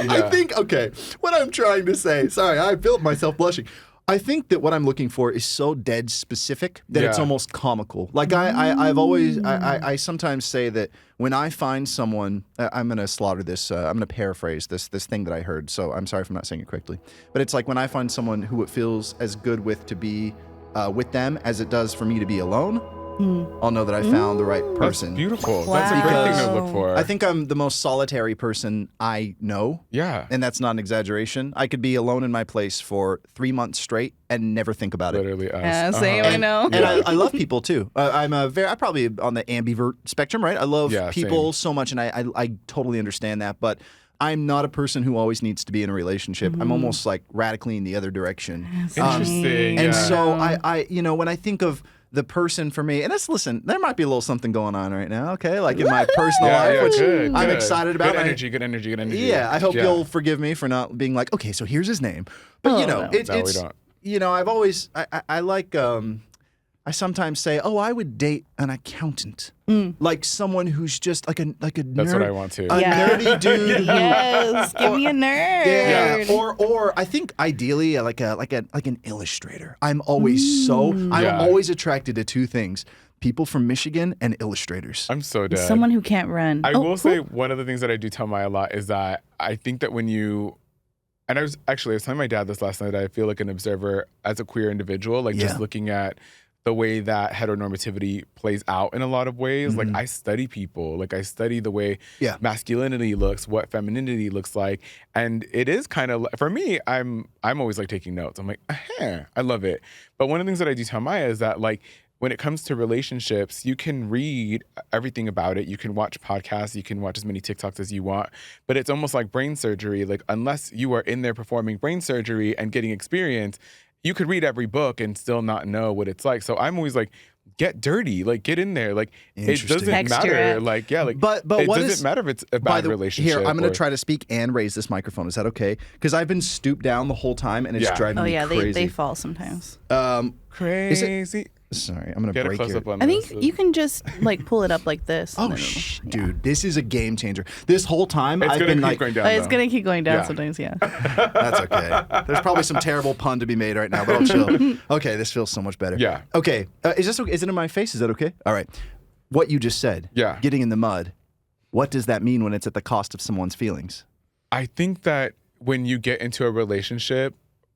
I think, okay, what I'm trying to say, sorry, I felt myself blushing. I think that what I'm looking for is so dead specific that it's almost comical. Like I sometimes say that when I find someone, I'm going to slaughter this. I'm going to paraphrase this thing that I heard. So I'm sorry if I'm not saying it correctly. But it's like when I find someone who it feels as good with to be with them as it does for me to be alone. I'll know that I found the right person. That's beautiful. Wow. That's a great thing to look for. I think I'm the most solitary person I know. Yeah. And that's not an exaggeration. I could be alone in my place for 3 months straight and never think about it. Literally us. Yeah, same, I know. And I love people too. I'm probably on the ambivert spectrum, right? I love people so much, and I totally understand that. But I'm not a person who always needs to be in a relationship. I'm almost like radically in the other direction. Interesting. And so I when I think of the person for me, and listen, there might be a little something going on right now, okay? Like in my personal life, which I'm excited about. Good energy. Yeah, I hope you'll forgive me for not being like, okay, so here's his name. But no, we don't. I've always, I like, I sometimes say, I would date an accountant. Like someone who's just like a nerd. That's what I want to. A nerdy dude. Yes, give me a nerd. Yeah. Or I think ideally like an illustrator. I'm always always attracted to two things: people from Michigan and illustrators. I'm so dead. Someone who can't run. I will say one of the things that I do tell Maya a lot is that I think that when you, and I was telling my dad this last night, I feel like an observer as a queer individual, like just looking at the way that heteronormativity plays out in a lot of ways. Like I study people, like I study the way masculinity looks, what femininity looks like. And it is kind of, for me, I'm always like taking notes. I'm like, I love it. But one of the things that I do tell Maya is that like, when it comes to relationships, you can read everything about it. You can watch podcasts. You can watch as many TikToks as you want. But it's almost like brain surgery. Like unless you are in there performing brain surgery and getting experience, you could read every book and still not know what it's like. So I'm always like, get dirty, like get in there. Like it doesn't matter. Like, but it doesn't matter if it's a bad relationship. Here, I'm going to try to speak and raise this microphone. Is that okay? Because I've been stooped down the whole time and it's driving me crazy. They fall sometimes. Crazy. Sorry, I'm going to break your... I think you can just like pull it up like this. Dude, this is a game changer. This whole time I've been like... It's going to keep going down sometimes, That's okay. There's probably some terrible pun to be made right now, but I'll chill. Okay, this feels so much better. Yeah. Okay, is it in my face? Is that okay? All right. What you just said, getting in the mud, what does that mean when it's at the cost of someone's feelings? I think that when you get into a relationship,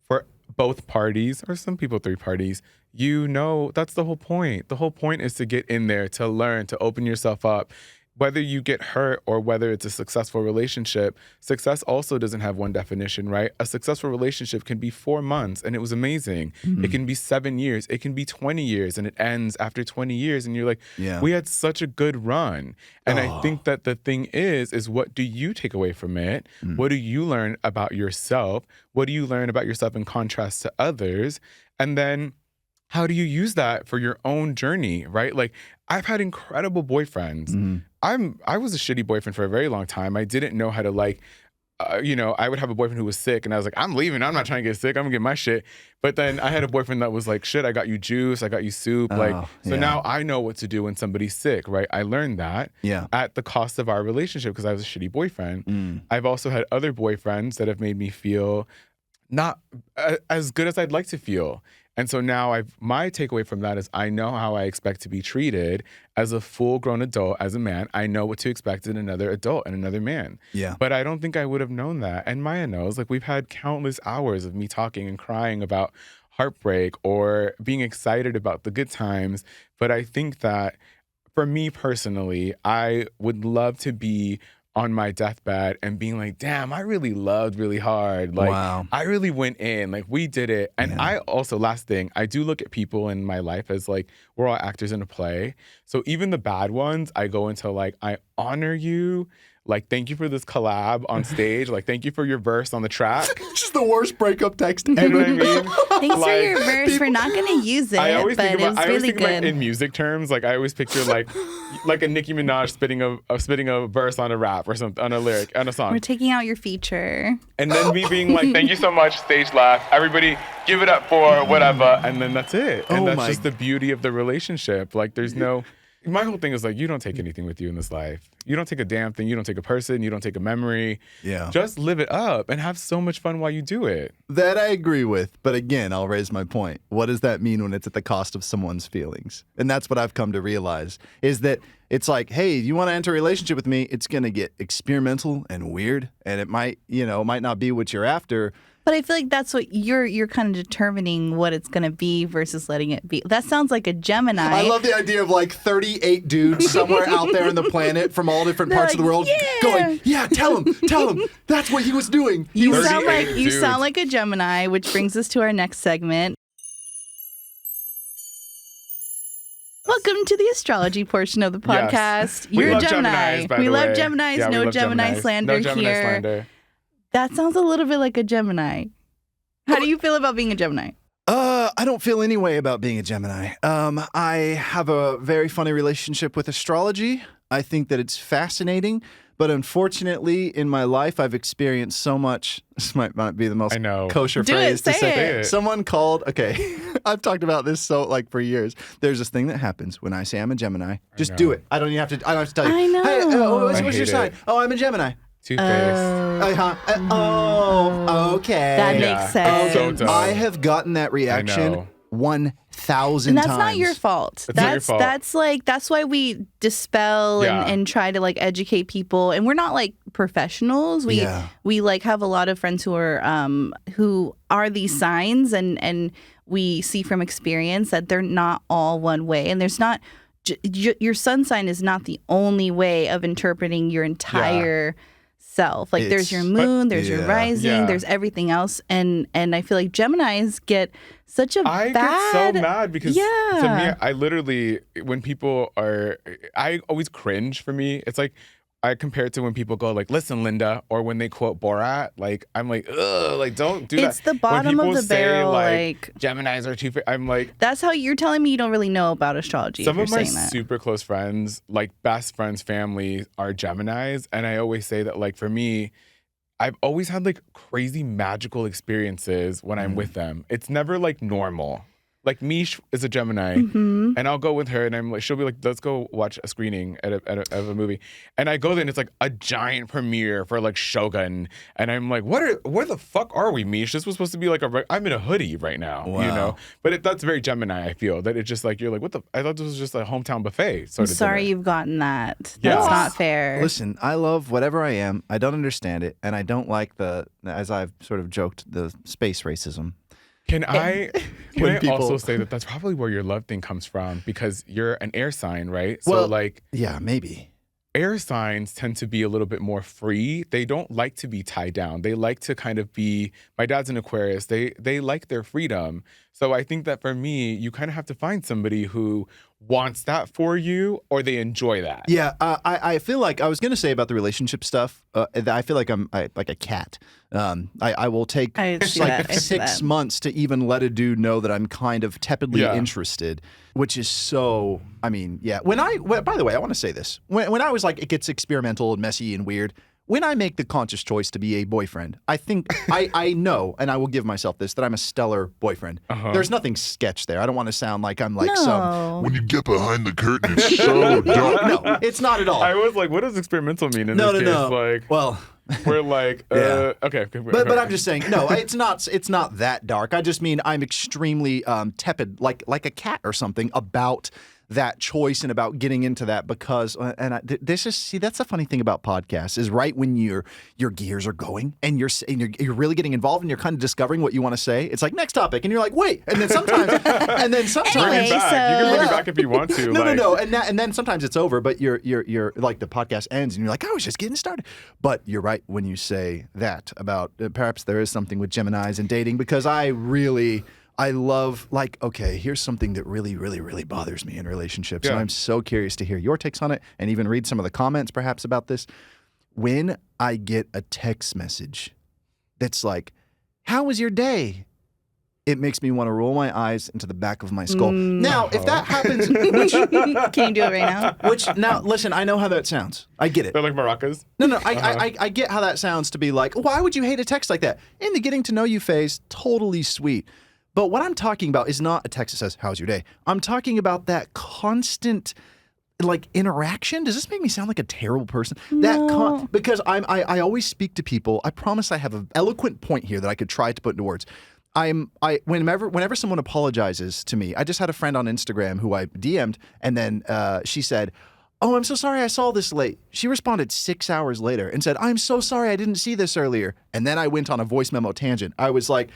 for both parties, or some people 3 parties, that's the whole point. The whole point is to get in there, to learn, to open yourself up. Whether you get hurt or whether it's a successful relationship, success also doesn't have one definition, right? A successful relationship can be 4 months and it was amazing. It can be 7 years. It can be 20 years and it ends after 20 years and you're like, we had such a good run. And I think that the thing is what do you take away from it? What do you learn about yourself? What do you learn about yourself in contrast to others? And then how do you use that for your own journey, right? Like, I've had incredible boyfriends. I was a shitty boyfriend for a very long time. I didn't know how to like, I would have a boyfriend who was sick and I was like, I'm leaving. I'm not trying to get sick. I'm gonna get my shit. But then I had a boyfriend that was like, shit, I got you juice. I got you soup. Now I know what to do when somebody's sick, right? I learned that at the cost of our relationship because I was a shitty boyfriend. I've also had other boyfriends that have made me feel not as good as I'd like to feel. And so now my takeaway from that is I know how I expect to be treated as a full-grown adult, as a man. I know what to expect in another adult and another man. Yeah. But I don't think I would have known that. And Maya knows. Like, we've had countless hours of me talking and crying about heartbreak or being excited about the good times. But I think that for me personally, I would love to be on my deathbed and being like, damn, I really loved really hard. Like, I really went in. Like, we did it. And I also, last thing, I do look at people in my life as like, we're all actors in a play. So even the bad ones, I go into like, I honor you. Like, thank you for this collab on stage. Like, thank you for your verse on the track. Just the worst breakup text ever. You know what I mean? Thanks for your verse. We're not going to use it, I always but think it was really good. Like, in music terms, like I always picture like a Nicki Minaj spitting a verse on a rap or something, on a lyric, on a song. We're taking out your feature. And then me being like, thank you so much, stage left. Everybody give it up for whatever. And then that's it. And that's just the beauty of the relationship. Like, there's no... My whole thing is like, you don't take anything with you in this life. You don't take a damn thing. You don't take a person. You don't take a memory. Yeah. Just live it up and have so much fun while you do it. That I agree with. But again, I'll raise my point. What does that mean when it's at the cost of someone's feelings? And that's what I've come to realize is that it's like, hey, you want to enter a relationship with me? It's going to get experimental and weird. And it might not be what you're after. But I feel like that's what you're kind of determining what it's going to be versus letting it be. That sounds like a Gemini. I love the idea of like 38 dudes somewhere out there on the planet from all different parts of the world going, yeah, tell him. That's what he was doing. You sound like a Gemini, which brings us to our next segment. Welcome to the astrology portion of the podcast. Yes. You're We a love Gemini. Geminis, by We the love way. Geminis. Yeah, we No love Gemini Geminis. slander No Gemini here. slander. That sounds a little bit like a Gemini. How do you feel about being a Gemini? I don't feel any way about being a Gemini. I have a very funny relationship with astrology. I think that it's fascinating, but unfortunately, in my life, I've experienced so much. This might not be the most kosher Do phrase it, to say say. it. Someone called. Okay, I've talked about this for years. There's this thing that happens when I say I'm a Gemini. Just do it. I don't even have to. I don't have to tell you. I know. Hey, what's your sign? Oh, I'm a Gemini. Two-faced. Okay. That makes sense. So dumb. I have gotten that reaction 1,000 And times. that's not your fault. It's not your fault. That's why we dispel and try to like educate people. And we're not like professionals. We like have a lot of friends who are these signs and we see from experience that they're not all one way. And there's not your sun sign is not the only way of interpreting your entire self. Like there's your moon, there's your rising, there's everything else, and I feel like Geminis get such a I get so mad because to me, I literally when people I always cringe. For me, it's like I compare it to when people go like, "Listen, Linda," or when they quote Borat. Like I'm like, ugh, like don't do that. It's the bottom when of the say, barrel. Like Geminis are too. I'm like, that's how you're telling me you don't really know about astrology. Some if of you're my saying that. super close friends, like best friends, family, are Geminis, and I always say that like for me, I've always had like crazy magical experiences when I'm with them. It's never like normal. Like Mish is a Gemini, and I'll go with her, and I'm like, she'll be like, "Let's go watch a screening of a movie," and I go there, and it's like a giant premiere for like Shogun, and I'm like, where the fuck are we, Mish? This was supposed to be like I'm in a hoodie right now, you know. But that's very Gemini. I feel that it's just like you're like, what the? I thought this was just a hometown buffet. I'm sorry you've gotten that. That's Yes. not fair. Listen, I love whatever I am. I don't understand it, and I don't like as I've sort of joked, the space racism. Can I people- also say that that's probably where your love thing comes from because you're an air sign, right? Well, So like, yeah, maybe. Air signs tend to be a little bit more free. They don't like to be tied down. They like to kind of be, my dad's an Aquarius. They like their freedom. So I think that for me, you kind of have to find somebody who wants that for you or they enjoy that. Yeah, I feel like I was going to say about the relationship stuff. I feel like I'm like a cat. I will take I see like that. I see 6 that. months to even let a dude know that I'm kind of tepidly interested, which is so. I mean, yeah. By the way, I want to say this. When I was like, it gets experimental and messy and weird. When I make the conscious choice to be a boyfriend, I think I know, and I will give myself this, that I'm a stellar boyfriend. There's nothing sketch there. I don't want to sound like I'm like some. When you get behind the curtain, it's so dark. No, it's not at all. I was like, what does experimental mean in this case? No. Like, Well. we're like, Yeah. okay. But I'm just saying, no, it's not that dark. I just mean I'm extremely tepid, like a cat or something, about that choice and about getting into that because that's the funny thing about podcasts is right when your gears are going and you're really getting involved and you're kind of discovering what you want to say. It's like next topic and you're like wait, and then sometimes Bring Anyway, it back. You can bring it back if you want to. no, and then sometimes it's over, but you're like the podcast ends and you're like I was just getting started. But you're right when you say that about perhaps there is something with Geminis and dating because I love, like, okay, here's something that really, really, really bothers me in relationships. Yeah. And I'm so curious to hear your takes on it and even read some of the comments perhaps about this. When I get a text message that's like, how was your day? It makes me want to roll my eyes into the back of my skull. Now, if that happens, Can you do it right now? now, listen, I know how that sounds. I get it. They're like maracas. No, I get how that sounds to be like, why would you hate a text like that? In the getting to know you phase, totally sweet. But what I'm talking about is not a text that says, how's your day? I'm talking about that constant like interaction. Does this make me sound like a terrible person? No. Because I always speak to people. I promise I have an eloquent point here that I could try to put into words. Whenever someone apologizes to me, I just had a friend on Instagram who I DM'd, and then she said, "Oh, I'm so sorry I saw this late." She responded 6 hours later and said, "I'm so sorry I didn't see this earlier." And then I went on a voice memo tangent. I was like,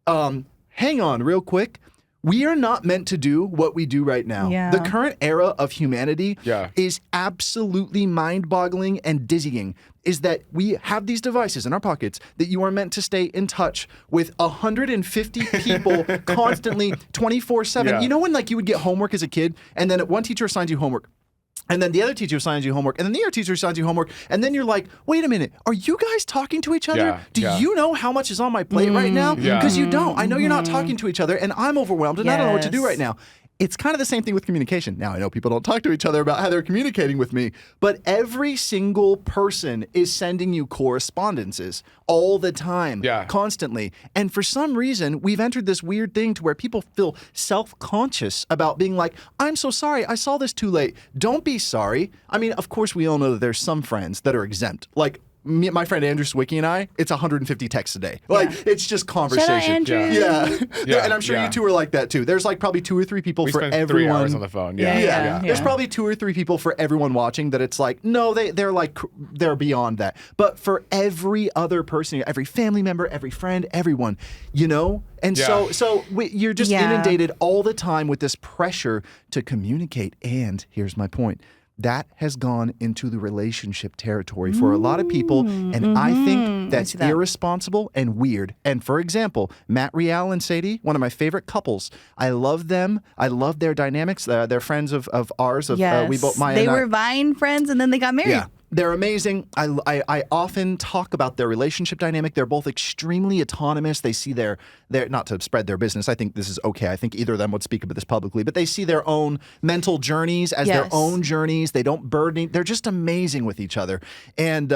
hang on real quick. We are not meant to do what we do right now. Yeah. The current era of humanity Yeah. is absolutely mind-boggling and dizzying. Is that we have these devices in our pockets that you are meant to stay in touch with 150 people constantly 24/7. Yeah. You know when like you would get homework as a kid and then one teacher assigns you homework, and then the other teacher assigns you homework, and then the other teacher assigns you homework, and then you're like, wait a minute, are you guys talking to each other? Yeah, Do yeah. you know how much is on my plate right now? Yeah. Because you don't. I know you're not talking to each other, and I'm overwhelmed, and I don't know what to do Yes. right now. It's kind of the same thing with communication. Now, I know people don't talk to each other about how they're communicating with me, but every single person is sending you correspondences all the time, Yeah. constantly. And for some reason, we've entered this weird thing to where people feel self-conscious about being like, I'm so sorry, I saw this too late. Don't be sorry. I mean, of course, we all know that there's some friends that are exempt. Like, my friend Andrew Swicky and I, it's 150 texts a day. Like, it's just conversation. Shout out Andrew. Yeah. Yeah, And I'm sure yeah. you two are like that too. There's like probably 2 or 3 people We for spent everyone. 3 hours on the phone. Yeah, Yeah. yeah. There's probably 2 or 3 people for everyone watching that it's like, no, they're beyond that. But for every other person, every family member, every friend, everyone, you know? And Yeah. you're just Yeah. inundated all the time with this pressure to communicate. And here's my point. That has gone into the relationship territory for a lot of people, and I think that's see that. irresponsible and weird. And for example, Matt Rial and Sadie, one of my favorite couples. I love them. I love their dynamics. They're friends of ours. Yes. We both Maya they and I. were Vine friends and then they got married. Yeah. They're amazing. I often talk about their relationship dynamic. They're both extremely autonomous. They see their not to spread their business. I think this is okay. I think either of them would speak about this publicly, but they see their own mental journeys as their Yes. own journeys. They don't burden. They're just amazing with each other, and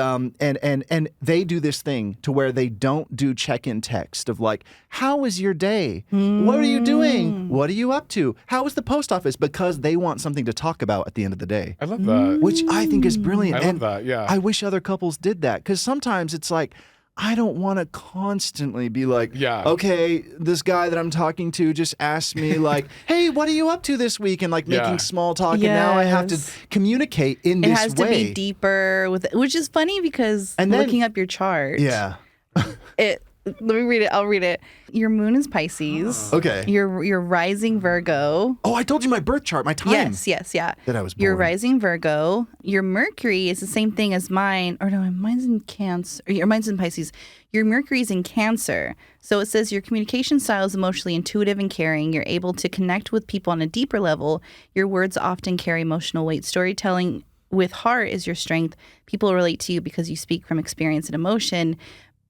they do this thing to where they don't do check-in text of like, how was your day? What are you doing? What are you up to? How was the post office? Because they want something to talk about at the end of the day. I love that. Which I think is brilliant. I love And that, yeah. I wish other couples did that because sometimes it's like, I don't want to constantly be like, Yeah. okay, this guy that I'm talking to just asked me like, hey, what are you up to this week? And like Yeah. making small talk. And now I have to Yes. communicate in It this has way. to be deeper with it, which is funny because And then- looking up your chart. Yeah. Let me read it. I'll read it. Your moon is Pisces. Okay. Your rising Virgo. Oh, I told you my birth chart, my time. Yes, yeah. That I was Your born. rising Virgo. Your Mercury is the same thing as mine. Or no, mine's in Cancer. Or mine's in Pisces. Your Mercury's in Cancer. So it says your communication style is emotionally intuitive and caring. You're able to connect with people on a deeper level. Your words often carry emotional weight. Storytelling with heart is your strength. People relate to you because you speak from experience and emotion.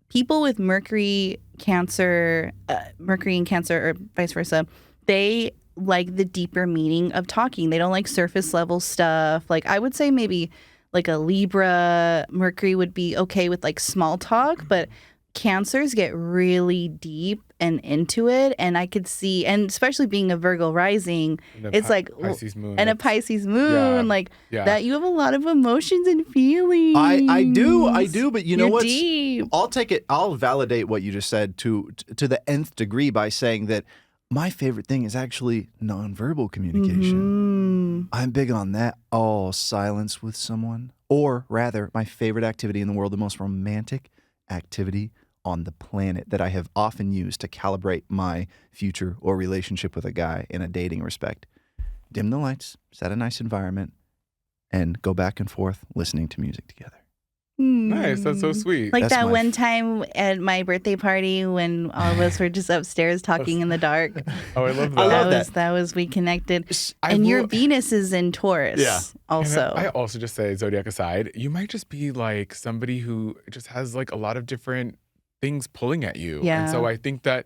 People with Mercury and Cancer, or vice versa, they like the deeper meaning of talking. They don't like surface level stuff. Like I would say maybe like a Libra, Mercury would be okay with like small talk, but Cancers get really deep and into it. And I could see, and especially being a Virgo rising, And a it's like, Pisces moon. and a That's- Pisces moon, like Yeah. that you have a lot of emotions and feelings. I do, but you know You're what? deep. I'll validate what you just said to the nth degree by saying that my favorite thing is actually nonverbal communication. I'm big on that. Oh, silence with someone. Or rather, my favorite activity in the world, the most romantic activity on the planet that I have often used to calibrate my future or relationship with a guy in a dating respect. Dim the lights, set a nice environment, and go back and forth listening to music together. Nice. That's so sweet. Like That's that my one time at my birthday party when all of us were just upstairs talking in the dark. Oh, I love that. I love That was we connected. I And your will- Venus is in Taurus. Yeah. And Also. I also just say, zodiac aside, you might just be like somebody who just has like a lot of different things pulling at you. Yeah. And so I think that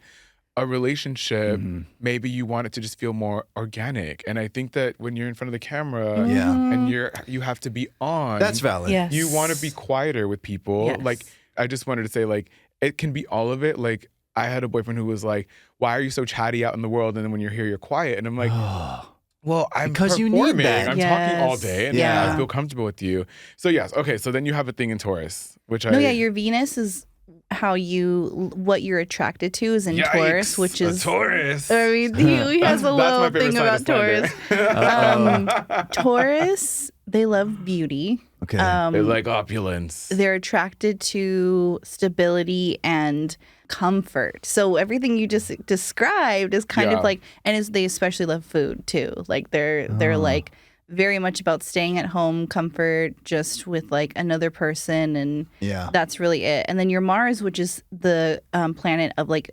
a relationship, Mm-hmm. maybe you want it to just feel more organic. And I think that when you're in front of the camera Yeah. and you have to be on. That's valid. Yes. You want to be quieter with people. Yes. Like, I just wanted to say, like, it can be all of it. Like, I had a boyfriend who was like, why are you so chatty out in the world? And then when you're here, you're quiet. And I'm like, Well, I'm Because you need performing. that. I'm Yes. talking all day, and Yeah. I feel comfortable with you. So yes, okay. So then you have a thing in Taurus, which No, yeah, your Venus is what you're attracted to is in Taurus, Yikes, which a is Taurus. I mean, he has a That's my little favorite thing sign about of Slender. Taurus. Taurus, they love beauty. Okay. They like opulence. They're attracted to stability and comfort. So everything you just described is kind Yeah. of like, and they especially love food too. Like they're like very much about staying at home, comfort, just with like another person, and Yeah. that's really it. And then your Mars, which is the planet of like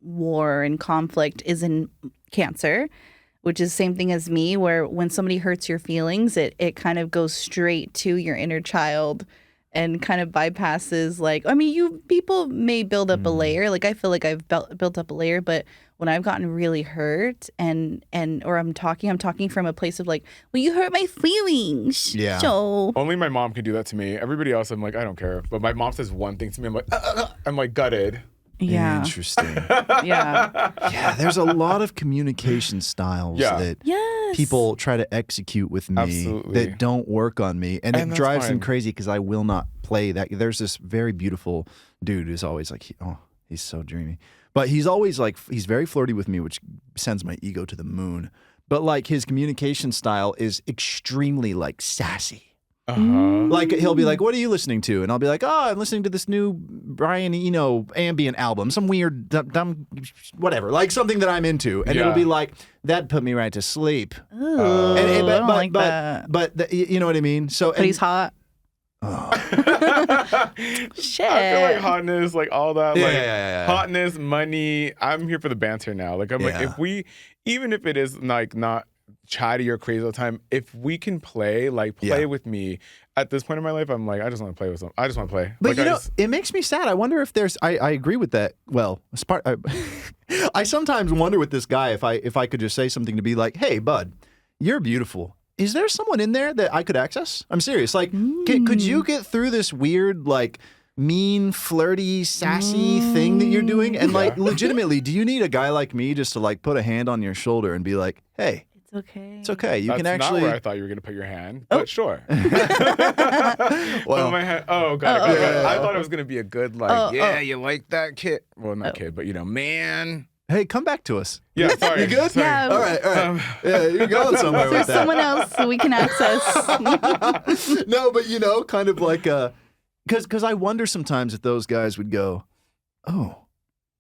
war and conflict, is in Cancer, which is the same thing as me, where when somebody hurts your feelings, it kind of goes straight to your inner child and kind of bypasses like, I mean, people may build up a layer. Like I feel like I've built up a layer, but when I've gotten really hurt and or I'm talking from a place of like, well, you hurt my feelings. Yeah. So Only my mom can do that to me. Everybody else, I'm like, I don't care. But my mom says one thing to me, I'm like gutted. yeah. Interesting. Yeah. Yeah, there's a lot of communication styles Yeah. that Yes. people try to execute with me Absolutely. that don't work on me. And it that's drives them fine. crazy because I will not play that. There's this very beautiful dude who's always like, he's so dreamy. But he's always like, he's very flirty with me, which sends my ego to the moon. But like his communication style is extremely like sassy. Like he'll be like, "What are you listening to?" And I'll be like, "Oh, I'm listening to this new Brian Eno ambient album, some weird dumb whatever, like something that I'm into." And it'll Yeah. be like, "That put me right to sleep." Ooh, And- I don't like that. But you know what I mean. So But he's hot. Shit. I feel like hotness, like all that, Yeah, like yeah. hotness, money. I'm here for the banter now. Like I'm like, Yeah. even if it is like not chatty or crazy all the time, if we can play Yeah. with me. At this point in my life, I'm like, I just want to play with them. I just want to play. But like, you I know, just- it makes me sad. I wonder if there's. I agree with that. Well, as part, I sometimes wonder with this guy if I could just say something to be like, "Hey, bud, you're beautiful. Is there someone in there that I could access?" I'm serious. Like, could you get through this weird like mean, flirty, sassy thing that you're doing? And like, legitimately, do you need a guy like me just to like put a hand on your shoulder and be like, "Hey, It's okay. it's okay. You that's can not actually." where I thought you were gonna put your hand, but sure. Well, Put my hand. Oh god, I thought it was gonna be a good like, you like that kid? Well, not kid, but man. hey, come back to us. Yeah, sorry. You good? Sorry. Yeah. All right. Yeah, you're going somewhere with There's that. someone else so we can access. No, but you know, kind of like because I wonder sometimes if those guys would go, "Oh,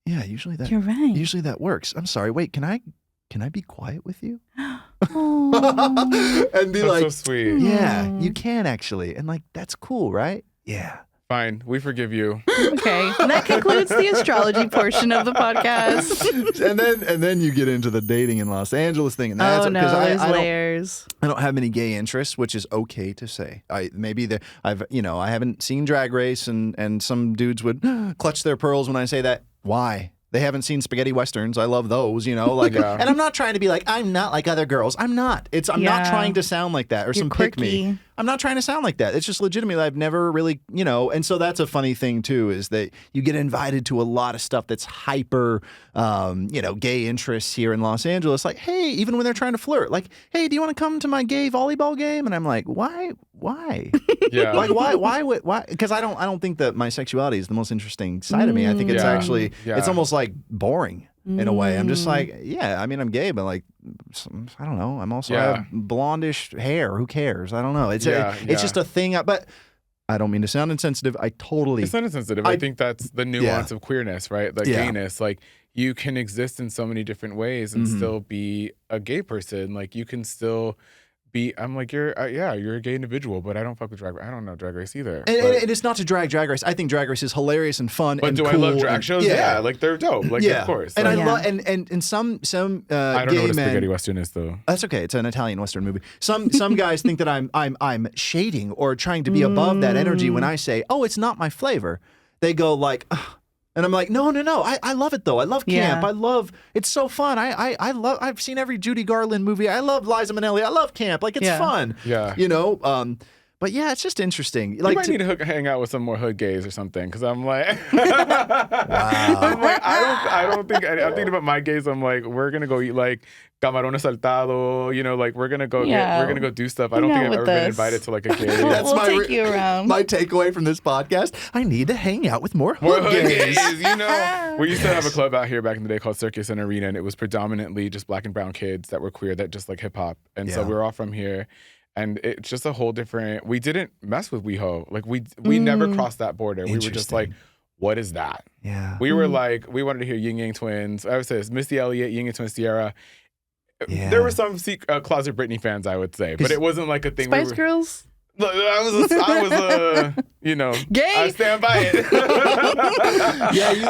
yeah, usually You're right. that works." I'm sorry. Wait, can I be quiet with you? Oh. And be That's like, so sweet. "Yeah, you can actually," and like that's cool, right? Yeah. Fine, we forgive you. Okay. And that concludes the astrology portion of the podcast. and then you get into the dating in Los Angeles thing, and that's Oh no, because there's I don't, layers. I don't have many gay interests, which is okay to say. I haven't seen Drag Race, and some dudes would clutch their pearls when I say that. Why? They haven't seen spaghetti westerns. I love those, like. Yeah. And I'm not trying to be like I'm not like other girls. I'm not. I'm not Yeah. trying to sound like that or You're some pick me. quirky. I'm not trying to sound like that. It's just legitimately I've never really, and so that's a funny thing too is that you get invited to a lot of stuff that's hyper, gay interests here in Los Angeles. Like, hey, even when they're trying to flirt, like, hey, do you want to come to my gay volleyball game? And I'm like, why? Yeah. Like, why? Because I don't think that my sexuality is the most interesting side of me. I think it's Yeah. actually, Yeah. it's almost like boring in a way. I'm just like, yeah, I mean, I'm gay, but like, I don't know. I'm also Yeah. have blondish hair. Who cares? I don't know. It's Yeah, it's just yeah. a thing. But I don't mean to sound insensitive. I totally. It's not insensitive. I think that's the nuance of queerness, right? Like Yeah. gayness. Like you can exist in so many different ways and still be a gay person. Like you can still be. I'm like you're a gay individual, but I don't fuck with drag. I don't know drag race either. And but, it's not to drag Race. I think Drag Race is hilarious and fun. but and do cool I love drag and- shows? Yeah, like they're dope. Like of course. And Like, I Yeah. love and some I don't gay know what a men. spaghetti western is though. That's okay. It's an Italian Western movie. Some guys think that I'm shading or trying to be above that energy when I say, "Oh, it's not my flavor." They go like, "Ugh." And I'm like, no. I love it though. I love camp. Yeah. I love. It's so fun. I love. I've seen every Judy Garland movie. I love Liza Minnelli. I love camp. Like it's Yeah. fun. Yeah. But yeah, it's just interesting. You Like might to- need to hang out with some more hood gays or something, because I'm like, wow. I'm like, I don't I don't think, I'm thinking about my gays. I'm like, we're going to go eat like camarón saltado, you know, like we're going to go we're going to go do stuff. I don't think I've ever been invited to like a gay. We'll take you around. My takeaway from this podcast, I need to hang out with more hood gays. You know, we used to have a club out here back in the day called Circus and Arena, and it was predominantly just black and brown kids that were queer that just like hip hop. And so we were all from here. And it's just a whole different, we didn't mess with WeHo. Like we never crossed that border. We were just like, what is that? Yeah. We were like, we wanted to hear Ying Yang Twins. I would say it's Missy Elliott, Ying Yang Twins, Sierra. Yeah. There were some closet Britney fans, I would say, but it wasn't like a thing. Spice Girls? Look, I was you know, gay. I stand by it. Yeah, you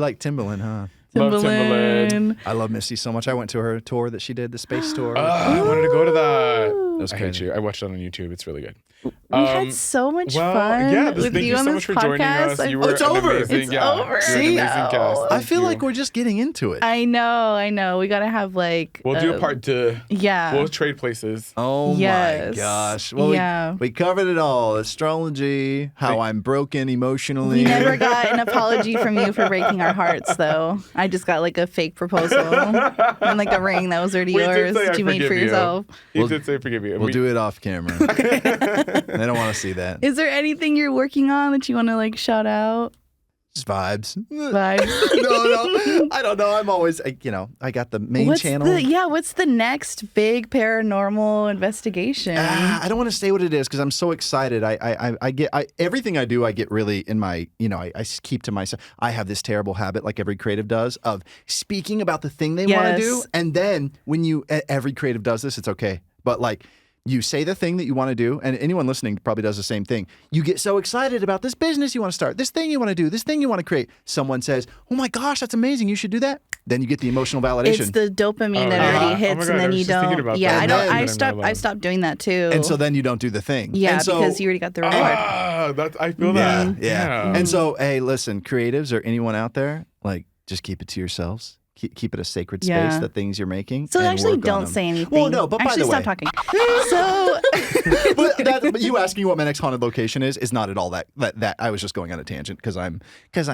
like Timbaland, huh? Love Timbaland. I love Missy so much. I went to her tour that she did, the space tour. I wanted to go to that. That was I hate you. I watched it on YouTube. It's really good. We had so much fun with thank you on so this much for joining podcast. us. You were It's over. amazing. It's yeah, over. You're an See? amazing guest. I Thank feel you. like we're just getting into it. I know. We gotta have like. We'll do a part 2. Yeah. We'll trade places. Oh Yes. my gosh. Well, Yeah. we covered it all. Astrology, how I'm broken emotionally. We never got an apology from you for breaking our hearts, though. I just got like a fake proposal and like a ring that was already We did yours say I that you made for forgive you. yourself. You did say forgive you. We'll do it off camera. They don't want to see that. Is there anything you're working on that you want to like shout out? Just vibes. Vibes. No. I don't know. I'm always, I got the main channel. What's the next big paranormal investigation? I don't want to say what it is because I'm so excited. I get everything I do. I get really in my, I keep to myself. I have this terrible habit, like every creative does, of speaking about the thing they want to do, and then when every creative does this, it's okay. But like, you say the thing that you want to do, and anyone listening probably does the same thing. You get so excited about this business you want to start, this thing you want to do, this thing you want to create. Someone says, "Oh my gosh, that's amazing! You should do that." Then you get the emotional validation. It's the dopamine that already hits, God, and then you don't. Yeah, I don't. I stopped doing that too. And so then you don't do the thing. Yeah, and so, because you already got the reward. I feel that. Yeah. And so, hey, listen, creatives or anyone out there, like, just keep it to yourselves. Keep it a sacred space, the things you're making. So and actually work on don't them. say anything. Well, no, but by the way. stop talking. So. but you asking what my next haunted location is not at all that I was just going on a tangent because I'm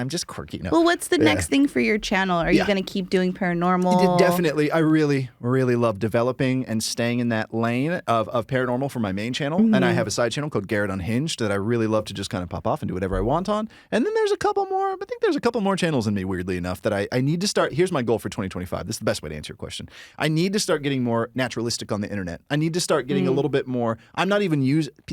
just quirky. No. Well, what's the next thing for your channel? Are you going to keep doing paranormal? Definitely. I really, really love developing and staying in that lane of paranormal for my main channel. And I have a side channel called Garrett Unhinged that I really love to just kind of pop off and do whatever I want on. And then there's a couple more. I think there's a couple more channels in me, weirdly enough, that I need to start. Here's my goal for 2025. This is the best way to answer your question. I need to start getting more naturalistic on the internet. I need to start getting a little bit more. I'm not even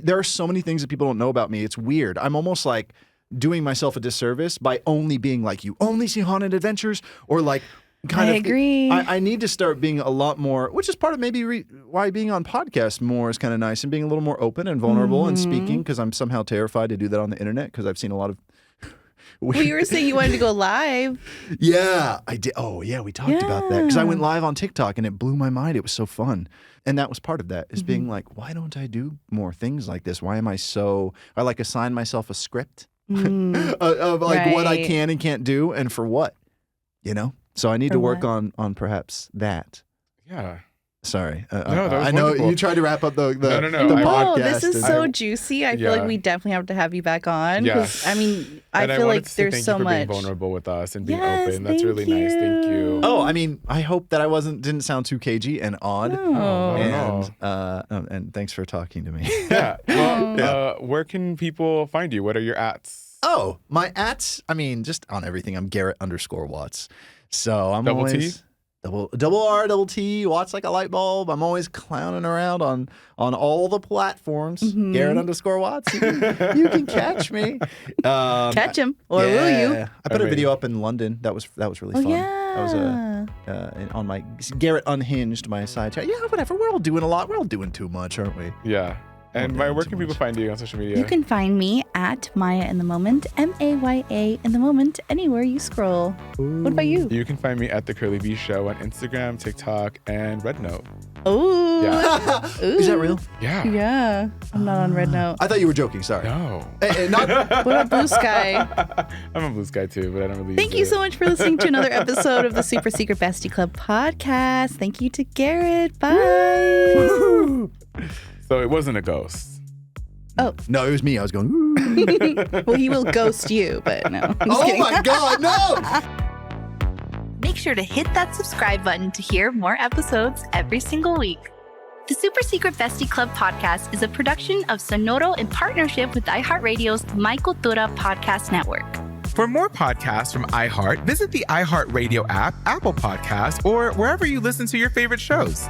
there are so many things that people don't know about me. It's weird. I'm almost like doing myself a disservice by only being like, you only see haunted adventures, or like kind of. I agree. I need to start being a lot more, which is part of maybe why being on podcasts more is kind of nice, and being a little more open and vulnerable and speaking, because I'm somehow terrified to do that on the internet because I've seen a lot of. Well, you were saying you wanted to go live. Yeah, I did. Oh, yeah, we talked about that because I went live on TikTok and it blew my mind. It was so fun. And that was part of that, is being like, why don't I do more things like this? Why am I like assign myself a script of like what I can and can't do and for what, So I need to work on perhaps that. Yeah. Sorry. No, that was I know wonderful. you tried to wrap up the No. podcast. Oh, this is and- so juicy. I feel like we definitely have to have you back on. Yeah. I mean, I And feel wanted like to say there's thank so you for much. being vulnerable with us and being Yes, open. That's thank really nice. Thank you. Oh, I mean, I hope that I didn't sound too cagey and odd. No. And thanks for talking to me. Yeah. Well, where can people find you? What are your ats? Oh, my ats. I mean, just on everything. I'm Garrett_Watts. So I'm Double always T? double R, double T, Watts like a light bulb. I'm always clowning around on all the platforms. Garrett_Watts. You can catch me. Catch him, or will you? I put a video up in London. That was really fun. Yeah. That was on my Garrett Unhinged, my side chat. Yeah, whatever. We're all doing a lot. We're all doing too much, aren't we? Yeah. And Maya, where can people find you on social media? You can find me at Maya in the Moment, MAYA in the Moment, anywhere you scroll. What about you? You can find me at The Curly V Show on Instagram, TikTok, and Rednote. Oh. Yeah. Is that real? Yeah. Yeah. I'm not on Rednote. I thought you were joking. Sorry. No. Not. What about Blue Sky? I'm a Blue Sky too, but I don't really Thank use you it. so much for listening to another episode of the Super Secret Bestie Club podcast. Thank you to Garrett. Bye. So it wasn't a ghost. Oh. No, it was me. I was going, ooh. Well, he will ghost you, but no. I'm just Oh kidding. my God, no! make sure to hit that subscribe button to hear more episodes every single week. The Super Secret Bestie Club podcast is a production of Sonoro in partnership with iHeartRadio's My Cultura podcast network. For more podcasts from iHeart, visit the iHeart Radio app, Apple Podcasts, or wherever you listen to your favorite shows.